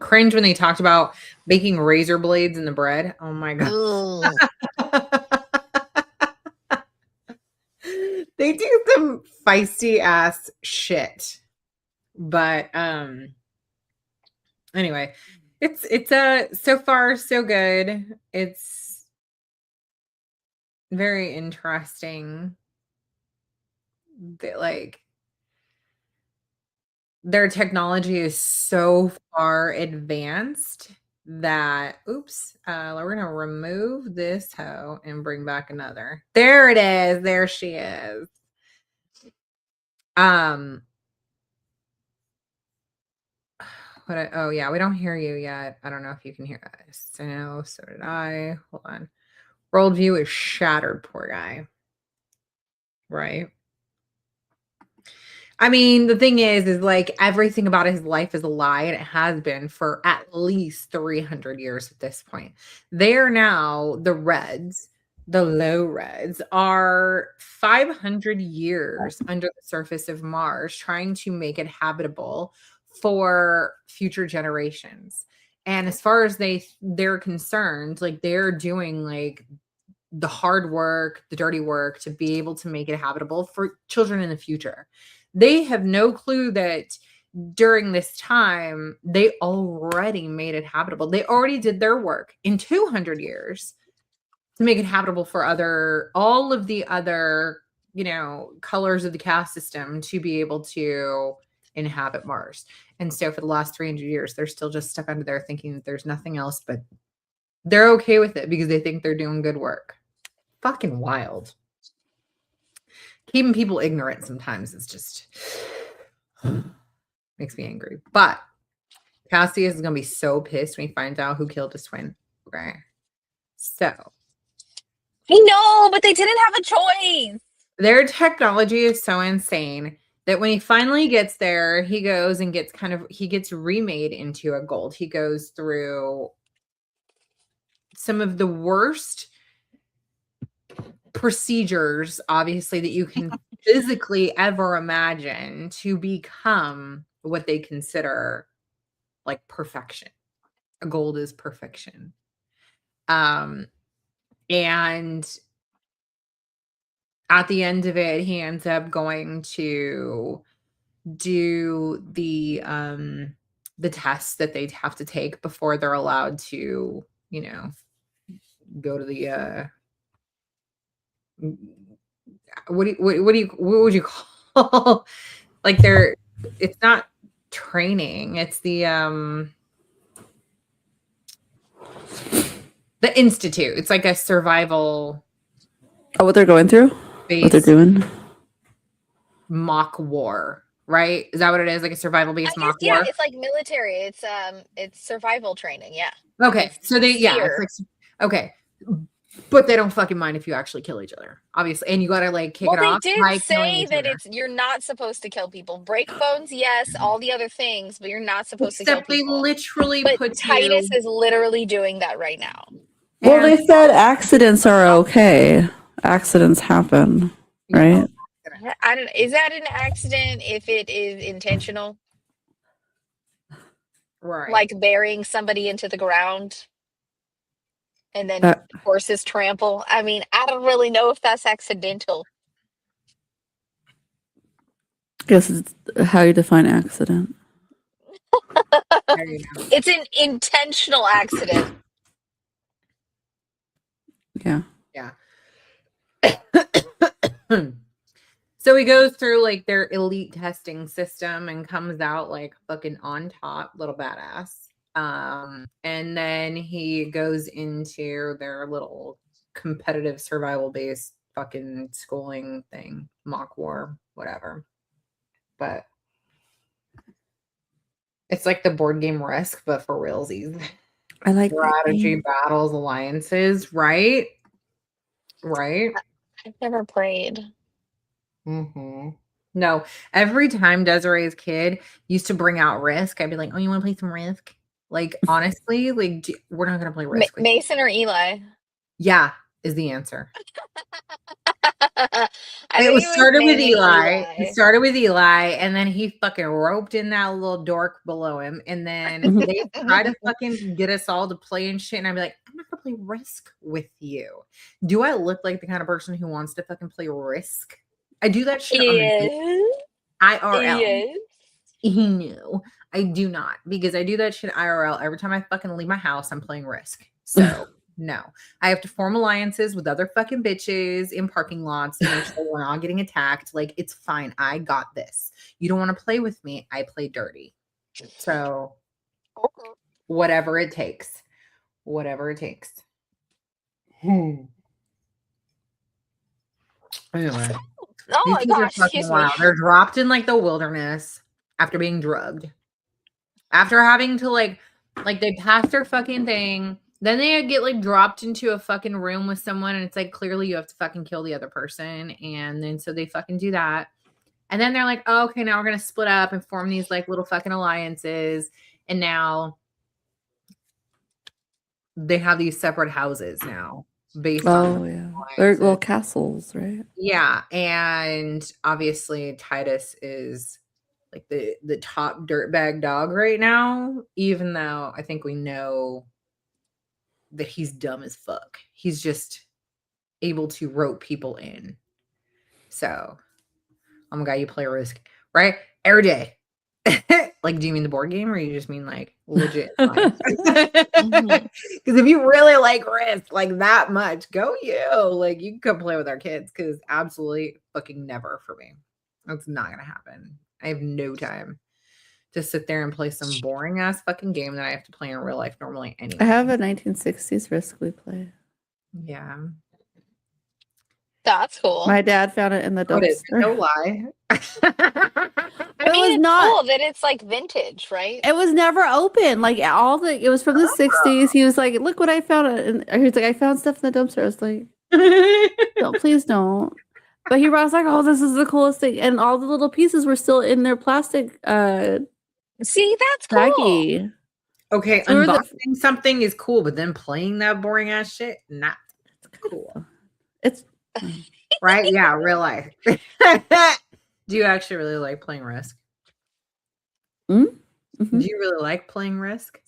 Speaker 1: Cringe when they talked about baking razor blades in the bread. Oh my God. They do some feisty ass shit. But anyway, it's so far so good. It's very interesting that like their technology is so far advanced that we're gonna remove this hoe and bring back another. There it is. There she is. Oh yeah, we don't hear you yet. I don't know if you can hear us. So did I. Hold on. Worldview is shattered, poor guy. Right. I mean, the thing is like everything about his life is a lie, and it has been for at least 300 years at this point. They are now the Reds, the low Reds, are 500 years under the surface of Mars, trying to make it habitable for future generations. And as far as they're concerned, like they're doing like the hard work, the dirty work to be able to make it habitable for children in the future. They have no clue that during this time, they already made it habitable. They already did their work in 200 years to make it habitable for all of the other, colors of the caste system to be able to inhabit Mars. And so for the last 300 years, they're still just stuck under there thinking that there's nothing else, but they're okay with it because they think they're doing good work. Fucking wild. Keeping people ignorant sometimes is just makes me angry. But Cassius is going to be so pissed when he finds out who killed his twin. Okay. So.
Speaker 3: I know, but they didn't have a choice.
Speaker 1: Their technology is so insane that when he finally gets there, he goes and he gets remade into a gold. He goes through some of the worst procedures, obviously, that you can physically ever imagine to become what they consider like perfection. A gold is perfection. And at the end of it, he ends up going to do the tests that they have to take before they're allowed to, go to the what would you call like it's not training, it's the institute. It's like a survival
Speaker 2: what they're going through, what they're doing,
Speaker 1: mock war, right? Is that what it is? Like a survival based mock war?
Speaker 3: Yeah, it's like military. It's survival training. Yeah.
Speaker 1: Okay. So it's like okay. But they don't fucking mind if you actually kill each other, obviously. And you gotta like kick it off.
Speaker 3: They did say that you're not supposed to kill people. Break bones, yes, all the other things, but you're not supposed to kill people.
Speaker 1: They literally
Speaker 3: but Titus is literally doing that right now.
Speaker 2: Well, they said accidents are okay. Accidents happen, right?
Speaker 3: I don't. Is that an accident if it is intentional?
Speaker 1: Right.
Speaker 3: Like burying somebody into the ground and then horses trample. I mean, I don't really know if that's accidental.
Speaker 2: I guess it's how you define accident.
Speaker 3: It's an intentional accident.
Speaker 2: Yeah.
Speaker 1: Yeah. he goes through like their elite testing system and comes out like fucking on top, little badass. And then he goes into their little competitive survival based fucking schooling thing, mock war, whatever. But it's like the board game Risk, but for realsies.
Speaker 2: I like
Speaker 1: strategy, battles, alliances, right? Right?
Speaker 3: I've never played.
Speaker 1: Mm-hmm. No, every time Desiree's kid used to bring out Risk, I'd be like, "Oh, you want to play some Risk?" Like, honestly, like, we're not gonna play Risk with you.
Speaker 3: Mason or Eli?
Speaker 1: Yeah, is the answer.
Speaker 3: I
Speaker 1: It
Speaker 3: think
Speaker 1: was started with
Speaker 3: mainly
Speaker 1: Eli. It started with Eli, and then he fucking roped in that little dork below him, and then they tried to fucking get us all to play and shit. And I'd be like, I'm not gonna play Risk with you. Do I look like the kind of person who wants to fucking play Risk? I do that shit on the IRL.
Speaker 3: Yes.
Speaker 1: No, I do not, because I do that shit IRL. Every time I fucking leave my house, I'm playing Risk. So no, I have to form alliances with other fucking bitches in parking lots to make sure we're not getting attacked. Like, it's fine. I got this. You don't want to play with me. I play dirty. So whatever it takes. Whatever it takes. Anyway.
Speaker 3: Oh
Speaker 1: These
Speaker 3: my
Speaker 1: things are
Speaker 3: gosh,
Speaker 1: fucking
Speaker 3: excuse me.
Speaker 1: wild. They're dropped in like the wilderness after being drugged. After having to like they pass their fucking thing. Then they get like dropped into a fucking room with someone, and it's like clearly you have to fucking kill the other person. And then so they fucking do that. And then they're like, oh, okay, now we're gonna split up and form these like little fucking alliances. And now they have these separate houses now based on
Speaker 2: they're little castles, right?
Speaker 1: Yeah. And obviously Titus is like the top dirtbag dog right now, even though I think we know that he's dumb as fuck. He's just able to rope people in. So, oh my god, you play Risk, right? Every day. Like, do you mean the board game, or you just mean like legit life? Because if you really like Risk like that much, go you. Like, you can come play with our kids, because absolutely fucking never for me. That's not gonna happen. I have no time to sit there and play some boring ass fucking game that I have to play in real life normally anyway.
Speaker 2: I have a 1960s Risk we play.
Speaker 1: Yeah.
Speaker 3: That's cool.
Speaker 2: My dad found it in the dumpster.
Speaker 1: No lie.
Speaker 3: I mean, it's cool that it's like vintage, right?
Speaker 2: It was never open. Like it was from the 60s. He was like, "Look what I found!" And he was like, "I found stuff in the dumpster." I was like, "No, please don't." But he was like, "Oh, this is the coolest thing," and all the little pieces were still in their plastic.
Speaker 3: See, that's
Speaker 2: baggie.
Speaker 3: Cool.
Speaker 1: Okay, so unboxing something is cool, but then playing that boring ass shit, not cool.
Speaker 2: It's
Speaker 1: right, yeah, real life. Do you actually really like playing Risk?
Speaker 2: Mm-hmm.
Speaker 1: Do you really like playing Risk?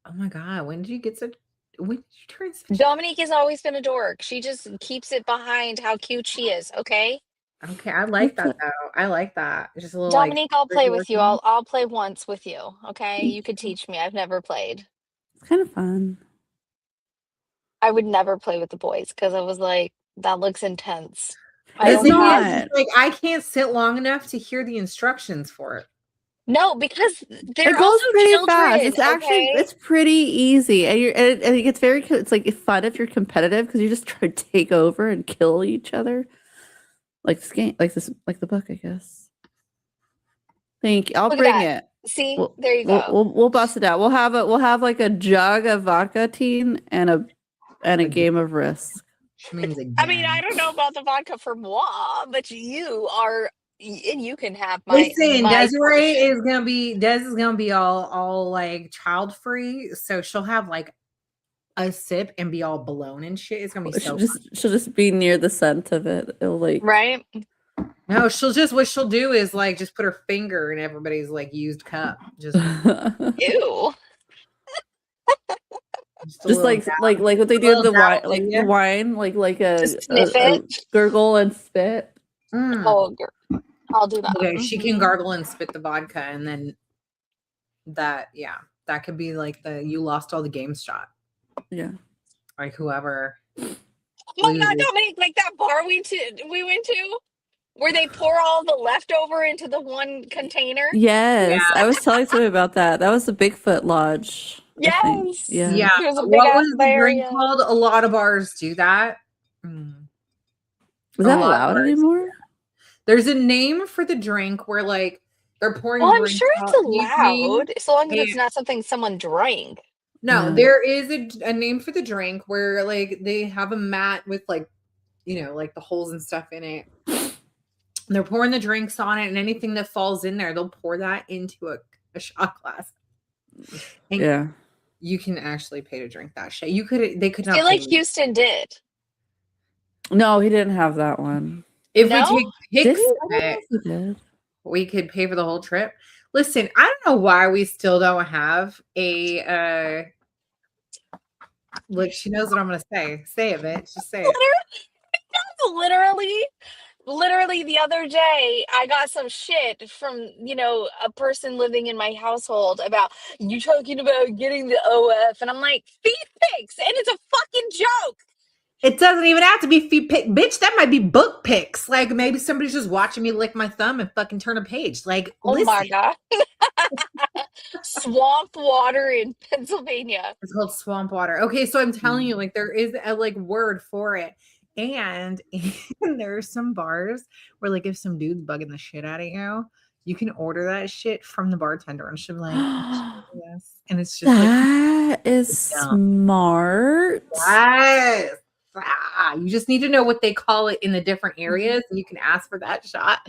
Speaker 1: Oh my god, when did you turn such
Speaker 3: Dominique has always been a dork. She just keeps it behind how cute she is, okay?
Speaker 1: Okay, I like that though. I like that. Just a little
Speaker 3: Dominique,
Speaker 1: like,
Speaker 3: I'll play with you. I'll play once with you, okay? You could teach me. I've never played.
Speaker 2: It's kind of fun.
Speaker 3: I would never play with the boys because I was like, that looks intense.
Speaker 2: It's not.
Speaker 1: Like, I can't sit long enough to hear the instructions for it.
Speaker 3: No, because they're
Speaker 2: it goes
Speaker 3: also
Speaker 2: pretty
Speaker 3: children,
Speaker 2: fast. It's actually it's pretty easy, and and it gets very. It's like fun if you're competitive because you just try to take over and kill each other, like this game, like the book, I guess. Thank you. I'll bring it.
Speaker 3: See, there you go.
Speaker 2: We'll bust it out. We'll have like a jug of vodka teen and a game of Risk.
Speaker 3: I mean, I don't know about the vodka for moi, but you are. And you can have my.
Speaker 1: Listen, Desiree is gonna be. Des is gonna be all like child free, so she'll have like a sip and be all blown and shit. It's gonna be so.
Speaker 2: She'll just be near the scent of it. It'll like
Speaker 3: right.
Speaker 1: No, what she'll do is like just put her finger in everybody's like used cup. Just
Speaker 3: ew.
Speaker 2: Just like what they do in the wine, like the wine, like a gurgle and spit.
Speaker 3: Oh, I'll do that.
Speaker 1: Okay, she can gargle and spit the vodka, and then that could be like the you lost all the games shot.
Speaker 2: Yeah,
Speaker 1: like whoever
Speaker 3: Oh my God,
Speaker 1: losers.
Speaker 3: Dominic, like that bar we went to, where they pour all the leftover into the one container.
Speaker 2: Yes,
Speaker 1: Yeah.
Speaker 2: I was telling somebody about that. That was the Bigfoot Lodge, I think.
Speaker 3: Yes.
Speaker 2: Yeah.
Speaker 3: It was a big
Speaker 1: What
Speaker 3: ass
Speaker 1: was the drink
Speaker 3: area.
Speaker 1: called? A lot of bars do that.
Speaker 2: Is
Speaker 1: A
Speaker 2: that
Speaker 1: lot of
Speaker 2: allowed
Speaker 1: bars.
Speaker 2: anymore?
Speaker 1: There's a name for the drink where like they're pouring
Speaker 3: Well, I'm
Speaker 1: drinks
Speaker 3: sure
Speaker 1: out.
Speaker 3: it's
Speaker 1: You pay.
Speaker 3: allowed, so long as
Speaker 1: Hey,
Speaker 3: it's not something someone drank.
Speaker 1: no,
Speaker 2: Yeah.
Speaker 1: there is a name for the drink where like they have a mat with like, like the holes and stuff in it. And they're pouring the drinks on it, and anything that falls in there, they'll pour that into a shot glass. And
Speaker 2: Yeah.
Speaker 1: you can actually pay to drink that shit. They could
Speaker 3: I
Speaker 1: not
Speaker 3: feel
Speaker 1: pay
Speaker 3: like
Speaker 1: me.
Speaker 3: Houston did.
Speaker 2: No, he didn't have that one.
Speaker 1: If
Speaker 3: No?
Speaker 1: we take
Speaker 2: Did
Speaker 1: pics
Speaker 2: he? I
Speaker 1: of
Speaker 2: don't know
Speaker 1: it,
Speaker 2: if he did.
Speaker 1: we could pay for the whole trip. Listen, I don't know why we still don't have a look, she knows what I'm gonna say. Say it, bitch. Just say it.
Speaker 3: Literally the other day I got some shit from a person living in my household about you talking about getting the OF, and I'm like, feet pics, and it's a fucking joke.
Speaker 1: It doesn't even have to be feet pic, bitch. That might be book pics. Like maybe somebody's just watching me lick my thumb and fucking turn a page. Like,
Speaker 3: Oh
Speaker 1: listen,
Speaker 3: my God. Swamp water in Pennsylvania.
Speaker 1: it's called swamp water. Okay, so I'm telling you,
Speaker 2: Mm.
Speaker 1: like, there is a like word for it. And there are some bars where, like, if some dude's bugging the shit out of you, you can order that shit from the bartender and she'll be like, yes. And it's just like,
Speaker 2: That is smart.
Speaker 1: yes. You just need to know what they call it in the different
Speaker 2: Mm-hmm.
Speaker 1: areas, and you can ask for that shot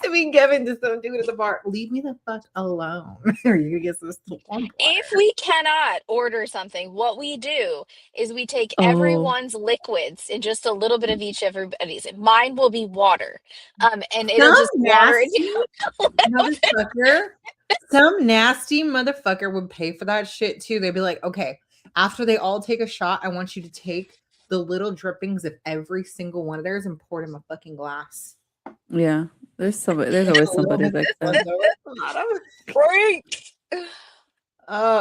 Speaker 1: to be given to some dude at the bar. Leave me the fuck alone. Or you get some swamp water.
Speaker 3: If we cannot order something, what we do is we take
Speaker 2: Oh.
Speaker 3: everyone's liquids and just a little bit of each everybody's. Mine will be water. And it'll just water it.
Speaker 1: Motherfucker. Some nasty motherfucker would pay for that shit too. They'd be like, okay, after they all take a shot, I want you to take the little drippings of every single one of theirs and pour it in a fucking glass.
Speaker 2: Yeah. There's always somebody like that.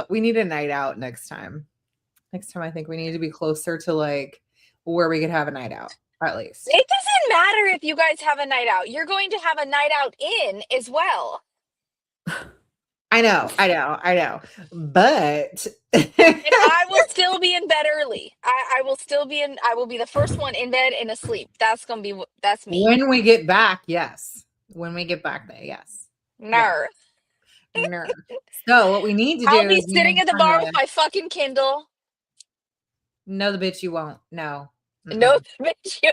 Speaker 1: We need a night out next time. Next time I think we need to be closer to like where we could have a night out, at least.
Speaker 3: It doesn't matter if you guys have a night out. You're going to have a night out in as well.
Speaker 1: I know. But
Speaker 3: And I will still be in bed early. I will be the first one in bed and asleep. That's me.
Speaker 1: when we get back, yes. When we get back there, yes.
Speaker 3: Nar.
Speaker 1: Ner. So what we need to do
Speaker 3: I'll be
Speaker 1: is we
Speaker 3: sitting
Speaker 1: need
Speaker 3: at the
Speaker 1: to
Speaker 3: bar
Speaker 1: kinda-
Speaker 3: with my fucking Kindle.
Speaker 1: No, the bitch you won't. No.
Speaker 3: No, bitch, you.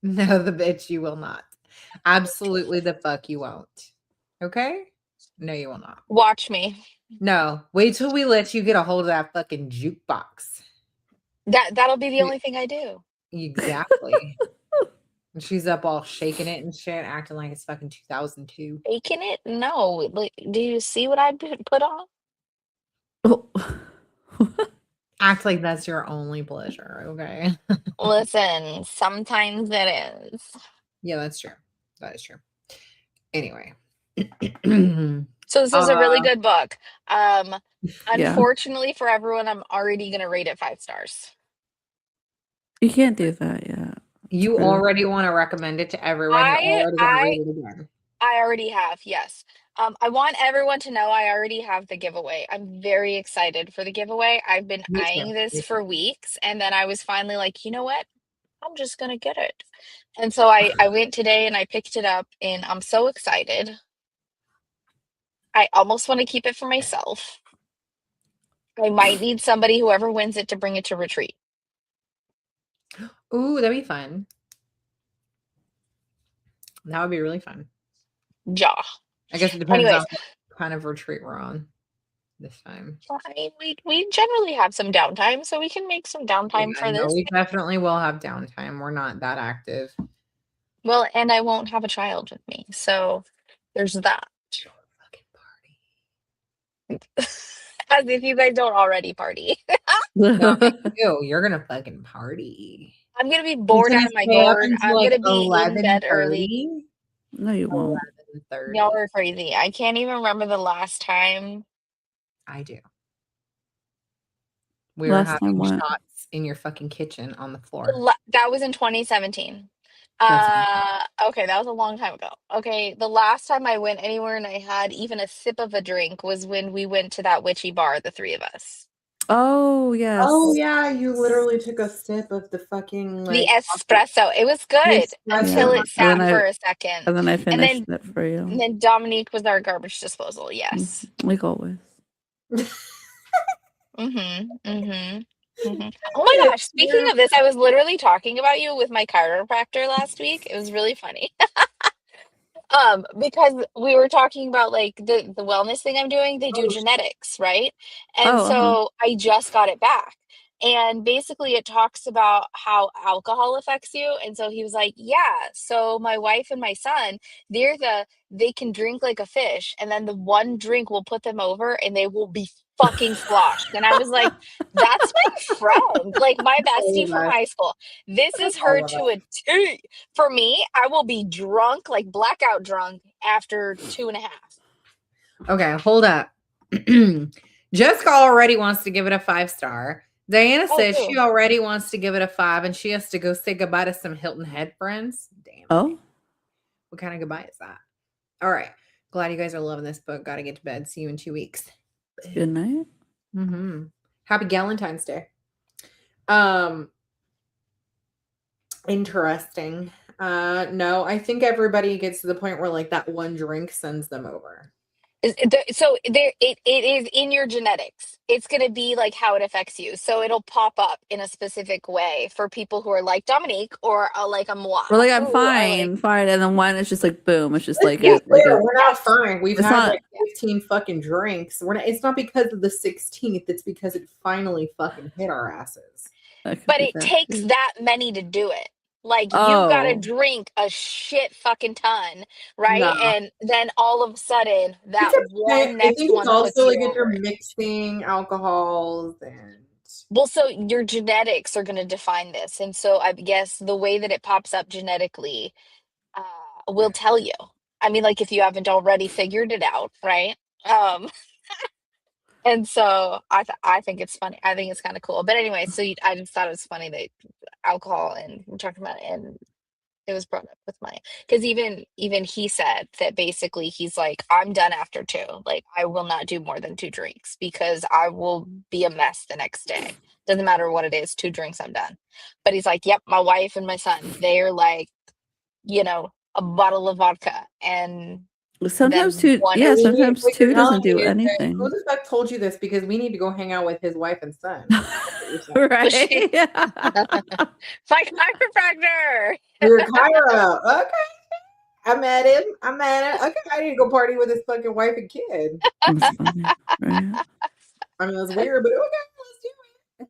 Speaker 1: No, the bitch you will not. Absolutely the fuck you won't. Okay? No, you will not.
Speaker 3: Watch me.
Speaker 1: No. Wait till we let you get a hold of that fucking jukebox.
Speaker 3: That'll be the only thing I do.
Speaker 1: Exactly. And she's up all shaking it and shit, acting like it's fucking 2002.
Speaker 3: Baking it? No. Like, do you see what I put on?
Speaker 2: Oh.
Speaker 1: Act like that's your only pleasure, okay?
Speaker 3: Listen, sometimes it is.
Speaker 1: Yeah, that's true. That is true. Anyway.
Speaker 3: So this is a really
Speaker 1: Uh,
Speaker 3: good book.
Speaker 2: Yeah.
Speaker 3: Unfortunately for everyone, I'm already gonna rate it 5 stars.
Speaker 2: You can't do that yet.
Speaker 1: You
Speaker 2: True.
Speaker 1: already want to recommend it to everyone. You're already going to read it again.
Speaker 3: I already have, yes. I want everyone to know I already have the giveaway. I'm very excited for the giveaway. I've been
Speaker 1: Me too.
Speaker 3: eyeing
Speaker 1: Me
Speaker 3: this
Speaker 1: too.
Speaker 3: for weeks, and then I was finally like, you know what? I'm just gonna get it. And so I went today and I picked it up, and I'm so excited. I almost want to keep it for myself. I might need somebody, whoever wins it, to bring it to retreat.
Speaker 1: Ooh, that'd be fun. That would be really fun.
Speaker 3: Ja.
Speaker 1: I guess it depends
Speaker 3: Anyways.
Speaker 1: on what kind of retreat we're on this time.
Speaker 3: We generally have some downtime, so we can make some downtime for
Speaker 1: No,
Speaker 3: this.
Speaker 1: we definitely will have downtime. We're not that active.
Speaker 3: Well, and I won't have a child with me, so there's that.
Speaker 1: Fucking party.
Speaker 3: As if you guys don't already party.
Speaker 1: No, you're gonna fucking party.
Speaker 3: I'm gonna be bored out of my gourd. I'm gonna be in bed early.
Speaker 2: No, you won't.
Speaker 1: 11:30.
Speaker 3: Y'all are crazy. I can't even remember the last time.
Speaker 1: I do. We were
Speaker 2: Last
Speaker 1: having
Speaker 2: time what?
Speaker 1: shots in your fucking kitchen on the floor?
Speaker 3: That was in 2017.
Speaker 1: That's
Speaker 3: Okay, that was a long time ago. Okay, the last time I went anywhere and I had even a sip of a drink was when we went to that witchy bar, the three of us.
Speaker 2: Oh yes.
Speaker 1: Oh yeah, you literally took a sip of the fucking
Speaker 3: The
Speaker 1: like
Speaker 3: espresso. It was good until
Speaker 1: espresso.
Speaker 3: it sat for a second.
Speaker 2: And then I
Speaker 3: And
Speaker 2: finished it for
Speaker 3: and
Speaker 2: you.
Speaker 3: then Dominique was our garbage disposal. Yes.
Speaker 2: Like always.
Speaker 3: Oh my gosh, speaking of this, I was literally talking about you with my chiropractor last week. It was really funny. Because we were talking about like the wellness thing I'm doing, they do
Speaker 1: Oh,
Speaker 3: genetics, right? And
Speaker 2: Oh,
Speaker 3: so I just got it back. And basically it talks about how alcohol affects you. And so he was like, yeah, so my wife and my son, they can drink like a fish, and then the one drink will put them over and they will be fucking sloshed. And I was like, that's my friend, like my bestie from high school. This is her to a T. For me, I will be drunk, like blackout drunk, after 2.5.
Speaker 1: Okay, hold up. Jessica already wants to give it a 5-star. Diana says she already wants to give it a 5, and she has to go say goodbye to some Hilton Head friends. Damn.
Speaker 2: Oh.
Speaker 1: What kind of goodbye is that? All right. Glad you guys are loving this book. Got to get to bed. See you in 2 weeks.
Speaker 2: Good night.
Speaker 1: Happy Galentine's Day. Interesting. No, I think everybody gets to the point where like that one drink sends them over.
Speaker 3: So it is in your genetics. It's going to be like how it affects you. So it'll pop up in a specific way for people who are like Dominique or like a moi.
Speaker 2: We're like, I'm fine, fine. And then one is just like, boom. It's just like,
Speaker 1: we're not fine. We've had
Speaker 2: not,
Speaker 1: like 15 fucking drinks. It's not because of the 16th. It's because it finally fucking hit our asses.
Speaker 3: But it takes that many to do it. Like you gotta drink a shit fucking ton, right? No. And then all of a sudden that one next one puts
Speaker 1: also
Speaker 3: you
Speaker 1: like if you're
Speaker 3: over.
Speaker 1: mixing alcohols and
Speaker 3: well, so your genetics are gonna define this, and so I guess the way that it pops up genetically will tell you. I mean, like if you haven't already figured it out, right? And so I think it's funny. I think it's kind of cool. But anyway, so I just thought it was funny that alcohol and we're talking about it, and it was brought up with because even he said that basically he's like, I'm done after 2. Like I will not do more than 2 drinks because I will be a mess the next day. Doesn't matter what it is, 2 drinks, I'm done. But he's like, yep, my wife and my son, they're like, a bottle of vodka and
Speaker 2: sometimes 2 sometimes 2 doesn't do anything.
Speaker 1: Who the fuck told you this? Because we need to go hang out with his wife and son.
Speaker 2: Right.
Speaker 3: My chiropractor.
Speaker 1: Your chiro. Okay. I met him. Okay, I need to go party with his fucking wife and kid.
Speaker 2: That's funny. Right.
Speaker 1: I mean, it's weird, but okay, let's do it.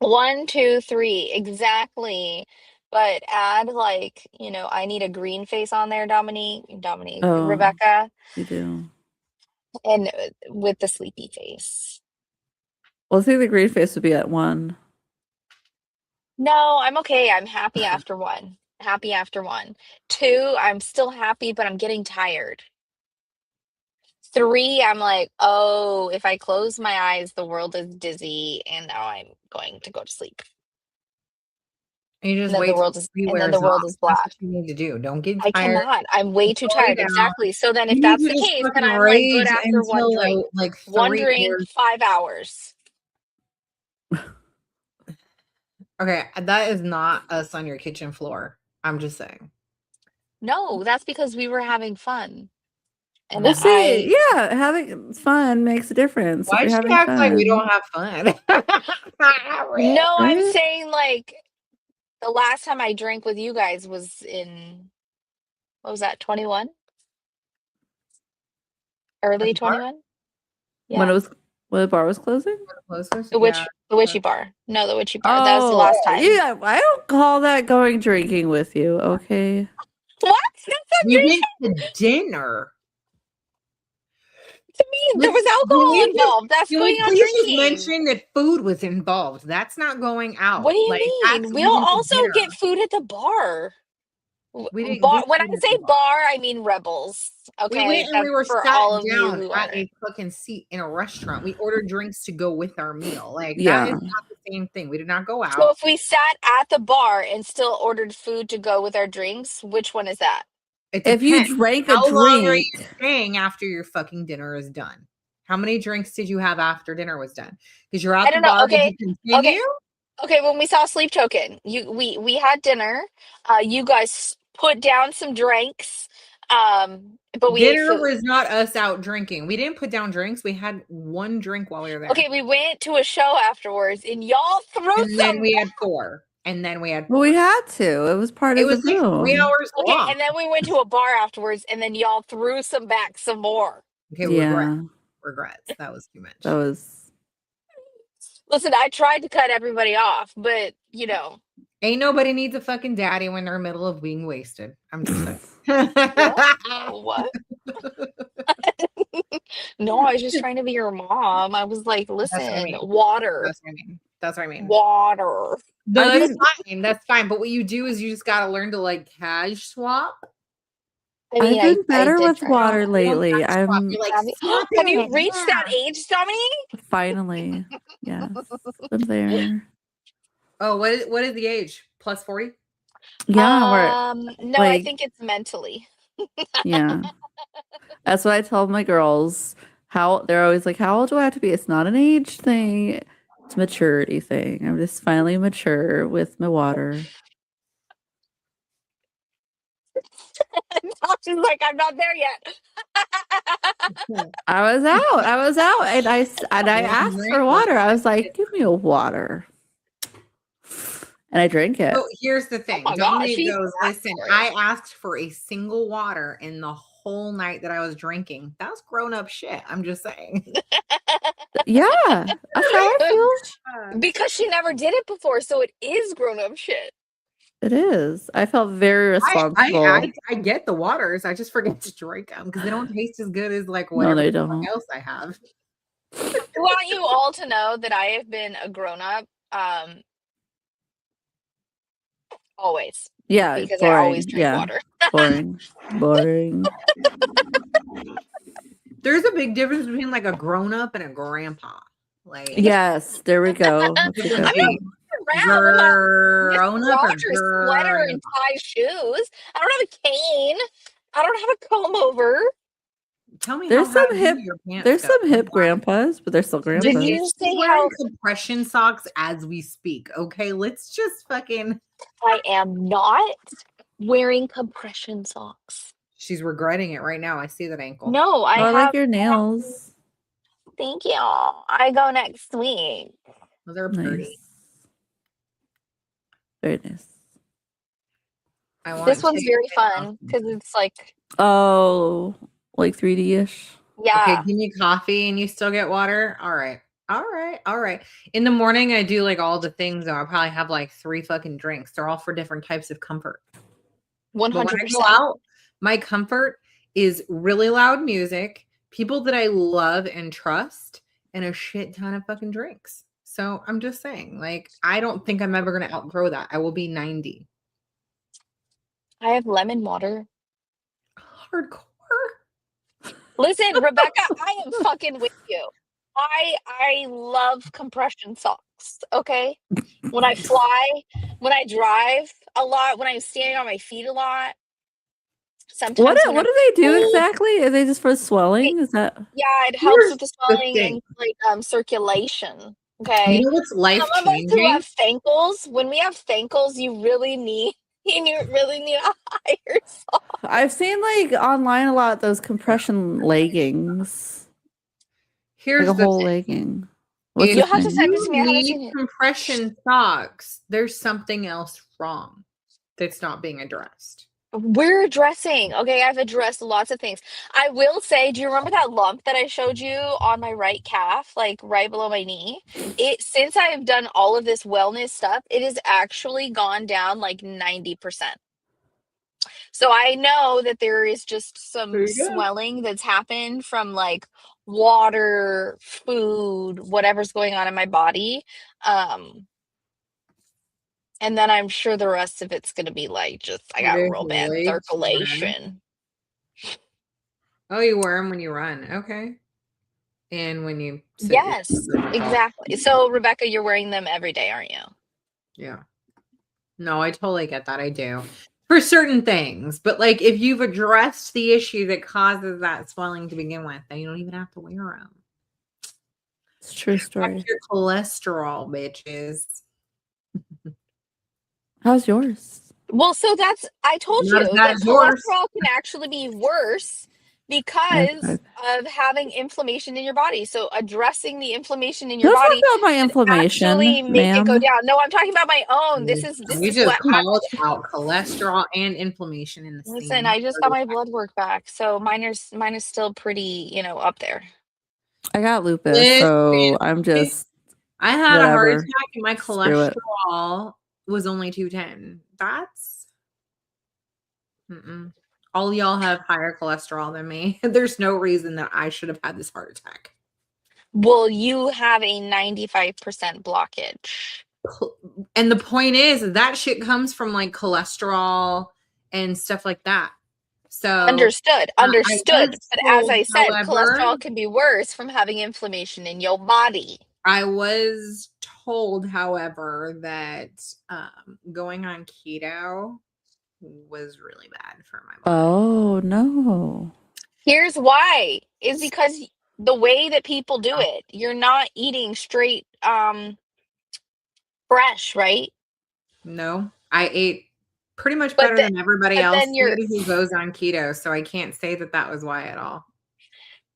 Speaker 3: 1, 2, 3, exactly. But add like, I need a green face on there, Dominique, Rebecca.
Speaker 2: You do.
Speaker 3: And with the sleepy face.
Speaker 2: Well, I think the green face would be at 1.
Speaker 3: No, I'm okay. I'm happy after 1. 2, I'm still happy, but I'm getting tired. 3, I'm like, oh, if I close my eyes, the world is dizzy, and now I'm going to go to sleep.
Speaker 1: And you just
Speaker 3: and then the world is black.
Speaker 1: That's what you need to do. Don't get tired.
Speaker 3: I cannot. I'm way too tired. Exactly. So then if that's the case, then I'm like good after 1 drink.
Speaker 1: Like
Speaker 3: 1 drink, 5 hours.
Speaker 1: Okay, that is not us on your kitchen floor. I'm just saying.
Speaker 3: No, that's because we were having fun.
Speaker 2: And we'll see. Yeah, having fun makes a difference.
Speaker 1: Why should you act like we don't have fun?
Speaker 3: No, I'm saying like the last time I drank with you guys was in, what was that, 21? Early 21?
Speaker 2: Yeah. When the bar was closing?
Speaker 3: The witchy bar. No, the witchy bar. That was the last time.
Speaker 2: Yeah, I don't call that going drinking with you, okay?
Speaker 3: What? That's not
Speaker 1: drinking. You went to dinner.
Speaker 3: To me, there was alcohol involved. That's going on drinking.
Speaker 1: Just mentioning that food was involved. That's not going out.
Speaker 3: What do you mean? We'll also get food at the bar.
Speaker 1: We didn't
Speaker 3: Bar.
Speaker 1: get
Speaker 3: When I
Speaker 1: food at
Speaker 3: say
Speaker 1: the bar.
Speaker 3: bar, I mean rebels.
Speaker 1: We
Speaker 3: Okay,
Speaker 1: went and we
Speaker 3: that's
Speaker 1: were
Speaker 3: for
Speaker 1: sat
Speaker 3: all of you
Speaker 1: down
Speaker 3: who
Speaker 1: at
Speaker 3: aren't.
Speaker 1: a fucking seat in a restaurant. We ordered drinks to go with our meal. Like that is
Speaker 2: Yeah.
Speaker 1: not the same thing. We did not go
Speaker 3: So
Speaker 1: out.
Speaker 3: if we sat at the bar and still ordered food to go with our drinks, which one is that?
Speaker 1: It
Speaker 2: If you
Speaker 1: depends.
Speaker 2: drank a
Speaker 1: How long are you
Speaker 2: drink,
Speaker 1: staying after your fucking dinner is done? How many drinks did you have after dinner was done? Because you're
Speaker 3: I
Speaker 1: at the
Speaker 3: don't know.
Speaker 1: bar. Did
Speaker 3: Okay,
Speaker 1: you
Speaker 3: okay,
Speaker 1: continue?
Speaker 3: okay. When we saw Sleep Token, we had dinner. You guys put down some drinks, but we ate
Speaker 1: Dinner
Speaker 3: food.
Speaker 1: was not us out drinking. We didn't put down drinks. We had one drink while we were there.
Speaker 3: Okay, we went to a show afterwards, and y'all threw
Speaker 1: And then
Speaker 3: some.
Speaker 1: we had four. And then we had
Speaker 2: well,
Speaker 1: four.
Speaker 2: we had to. It was part
Speaker 1: It
Speaker 2: of the
Speaker 1: was like 3
Speaker 2: film.
Speaker 1: hours
Speaker 3: Okay,
Speaker 1: long.
Speaker 3: and then we went to a bar afterwards, and then y'all threw some back some more.
Speaker 1: Okay,
Speaker 2: Yeah,
Speaker 1: regrets. That was too much.
Speaker 2: that was.
Speaker 3: Listen, I tried to cut everybody off, but you know.
Speaker 1: Ain't nobody needs a fucking daddy when they're in the middle of being wasted. I'm just saying.
Speaker 3: What? No, I was just trying to be your mom. I was like,
Speaker 1: That's what I
Speaker 3: listen,
Speaker 1: mean.
Speaker 3: water,
Speaker 1: That's what I mean. That's what I mean.
Speaker 3: water.
Speaker 1: No,
Speaker 2: I
Speaker 1: that's
Speaker 2: didn't-
Speaker 1: fine. That's fine. But what you do is you just gotta learn to like cash swap.
Speaker 3: I mean,
Speaker 2: I've been
Speaker 3: I
Speaker 2: better
Speaker 3: did
Speaker 2: with
Speaker 3: try.
Speaker 2: water
Speaker 1: You don't
Speaker 2: lately.
Speaker 1: cash swap.
Speaker 2: I'm
Speaker 1: You're like,
Speaker 3: Have you,
Speaker 1: swap
Speaker 3: have you
Speaker 1: it.
Speaker 3: reached that
Speaker 1: Yeah.
Speaker 3: age, Dominique?
Speaker 2: finally, yes, I'm there.
Speaker 1: Oh, what is the age? Plus 40?
Speaker 2: Yeah, we're
Speaker 3: No, I
Speaker 2: like,
Speaker 3: think it's mentally.
Speaker 2: yeah. That's what I tell my girls. How they're always like, "How old do I have to be?" It's not an age thing; it's a maturity thing. I'm just finally mature with my water.
Speaker 3: She's like, I'm not there yet.
Speaker 2: I was out, and I asked for water. I was like, "Give me a water," and I drank it.
Speaker 1: So here's the thing.
Speaker 3: my gosh,
Speaker 1: Dominique
Speaker 3: she's
Speaker 1: goes,
Speaker 3: asked
Speaker 1: listen,
Speaker 3: for it.
Speaker 1: I asked for a single water in the whole night that I was drinking. That's grown up shit. I'm just saying.
Speaker 2: Yeah, that's how I feel.
Speaker 3: Because she never did it before, so it is grown up shit.
Speaker 2: It is. I felt very responsible.
Speaker 1: I get the waters. I just forget to drink them because they don't taste as good as like
Speaker 2: No,
Speaker 1: whatever
Speaker 2: they
Speaker 1: the fuck
Speaker 2: don't.
Speaker 1: else I have.
Speaker 3: I want you all to know that I have been a grown up always.
Speaker 2: Yeah,
Speaker 3: Because I
Speaker 2: boring.
Speaker 3: always drink
Speaker 2: Yeah,
Speaker 3: water.
Speaker 2: boring. Boring.
Speaker 1: There's a big difference between like a grown up and a grandpa. Like
Speaker 2: Yes, there we go. That's a
Speaker 1: difference
Speaker 2: good
Speaker 3: I'm
Speaker 1: between
Speaker 3: not around with my
Speaker 1: grown
Speaker 3: Mr.
Speaker 1: up or
Speaker 3: Rogers sweater and tie shoes. I don't have a cane. I don't have a comb over.
Speaker 1: Tell me
Speaker 2: There's
Speaker 1: how
Speaker 2: some
Speaker 1: high
Speaker 2: hip.
Speaker 1: your pants
Speaker 2: There's
Speaker 1: go.
Speaker 2: some hip grandpas, but they're still grandpas.
Speaker 3: Did you
Speaker 1: She's
Speaker 3: say
Speaker 1: wearing
Speaker 3: how
Speaker 1: compression socks as we speak. Okay, let's just fucking.
Speaker 3: I am not wearing compression socks?
Speaker 1: She's regretting it right now. I see that ankle.
Speaker 3: No, I
Speaker 2: Oh, I
Speaker 3: have.
Speaker 2: like your nails.
Speaker 3: Thank you. I go next week.
Speaker 1: Those are pretty.
Speaker 2: Nice. Very nice.
Speaker 1: I want
Speaker 3: This one's
Speaker 1: chicken
Speaker 3: very
Speaker 1: and
Speaker 3: fun because it's like,
Speaker 2: Oh, like 3D-ish.
Speaker 1: Okay,
Speaker 3: yeah.
Speaker 1: give me coffee and you still get water. All right. All right. All right. In the morning, I do like all the things. Though. I probably have like 3 fucking drinks. They're all for different types of comfort. But when I go
Speaker 3: 100%.
Speaker 1: out, my comfort is really loud music, people that I love and trust, and a shit ton of fucking drinks. So I'm just saying, like, I don't think I'm ever going to outgrow that. I will be 90.
Speaker 3: I have lemon water.
Speaker 1: Hardcore.
Speaker 3: Listen, Rebecca, I am fucking with you. I love compression socks. Okay, when I fly, when I drive a lot, when I'm standing on my feet a lot. Sometimes
Speaker 2: What
Speaker 3: when
Speaker 2: do
Speaker 3: I'm
Speaker 2: they do
Speaker 3: cold,
Speaker 2: exactly? Are they just for swelling? Is that
Speaker 3: yeah, it helps
Speaker 1: Here's
Speaker 3: with the
Speaker 1: the
Speaker 3: swelling
Speaker 1: thing.
Speaker 3: and like circulation.
Speaker 1: You
Speaker 3: Okay,
Speaker 1: know what's life
Speaker 3: some of us who
Speaker 1: changing?
Speaker 3: have thankles, when we have thankles, you really need a higher sock.
Speaker 2: I've seen like online a lot those compression leggings.
Speaker 1: Here's
Speaker 2: Like a
Speaker 1: the
Speaker 2: whole
Speaker 1: thing.
Speaker 2: legging. What's
Speaker 1: If
Speaker 2: the
Speaker 3: You'll have to
Speaker 2: thing?
Speaker 3: send it to
Speaker 1: you
Speaker 3: me. I haven't seen
Speaker 1: need
Speaker 3: it.
Speaker 1: compression socks, there's something else wrong that's not being addressed.
Speaker 3: We're addressing. Okay, I've addressed lots of things. I will say, do you remember that lump that I showed you on my right calf, like right below my knee? It since I have done all of this wellness stuff, it has actually gone down like 90%. So I know that there is just
Speaker 1: There
Speaker 3: some
Speaker 1: you go.
Speaker 3: swelling that's happened from like water, food, whatever's going on in my body. And then I'm sure the rest of it's gonna be like just I
Speaker 1: It
Speaker 3: got
Speaker 1: is
Speaker 3: real bad
Speaker 1: way too bad.
Speaker 3: circulation.
Speaker 1: Oh, you wear them when you run. Okay. And when you sit.
Speaker 3: Yes, exactly. So Rebecca, you're wearing them every day, aren't you?
Speaker 1: Yeah. No, I totally get that. I do. For certain things. But like if you've addressed the issue that causes that swelling to begin with, then you don't even have to wear them.
Speaker 2: It's a true
Speaker 1: Check
Speaker 2: story.
Speaker 1: your cholesterol, bitches.
Speaker 2: How's yours?
Speaker 3: Well, so that's I told
Speaker 1: Not as
Speaker 3: you
Speaker 1: bad
Speaker 3: that
Speaker 1: as yours.
Speaker 3: cholesterol can actually be worse because of having inflammation in your body. So addressing the inflammation in your
Speaker 2: Don't talk
Speaker 3: body
Speaker 2: about my inflammation,
Speaker 3: actually make it go
Speaker 2: ma'am.
Speaker 3: down. No, I'm talking about my own. This
Speaker 1: We
Speaker 3: is
Speaker 1: just
Speaker 3: what I
Speaker 1: called out cholesterol and inflammation in the
Speaker 3: listen.
Speaker 1: same.
Speaker 3: I just got my blood work back, so mine is still pretty, up there.
Speaker 2: I got lupus,
Speaker 1: Listen,
Speaker 2: so I'm just
Speaker 1: I had a heart
Speaker 2: whatever.
Speaker 1: attack and my
Speaker 2: Screw it.
Speaker 1: cholesterol was only 210. That's all y'all have higher cholesterol than me. There's no reason that I should have had this heart attack.
Speaker 3: Well, you have a 95% blockage.
Speaker 1: And the point is that shit comes from like cholesterol and stuff like that. So
Speaker 3: Understood.
Speaker 1: I
Speaker 3: But
Speaker 1: was
Speaker 3: as
Speaker 1: told,
Speaker 3: I said,
Speaker 1: however,
Speaker 3: cholesterol can be worse from having inflammation in your body.
Speaker 1: I was told, however, that going on keto was really bad for my body.
Speaker 2: Oh no.
Speaker 3: Here's why. Is because the way that people do it, you're not eating straight fresh, right?
Speaker 1: No, I ate pretty much
Speaker 3: But
Speaker 1: better
Speaker 3: then
Speaker 1: than everybody
Speaker 3: but
Speaker 1: else
Speaker 3: then you're
Speaker 1: who goes on keto, so I can't say that that was why at all.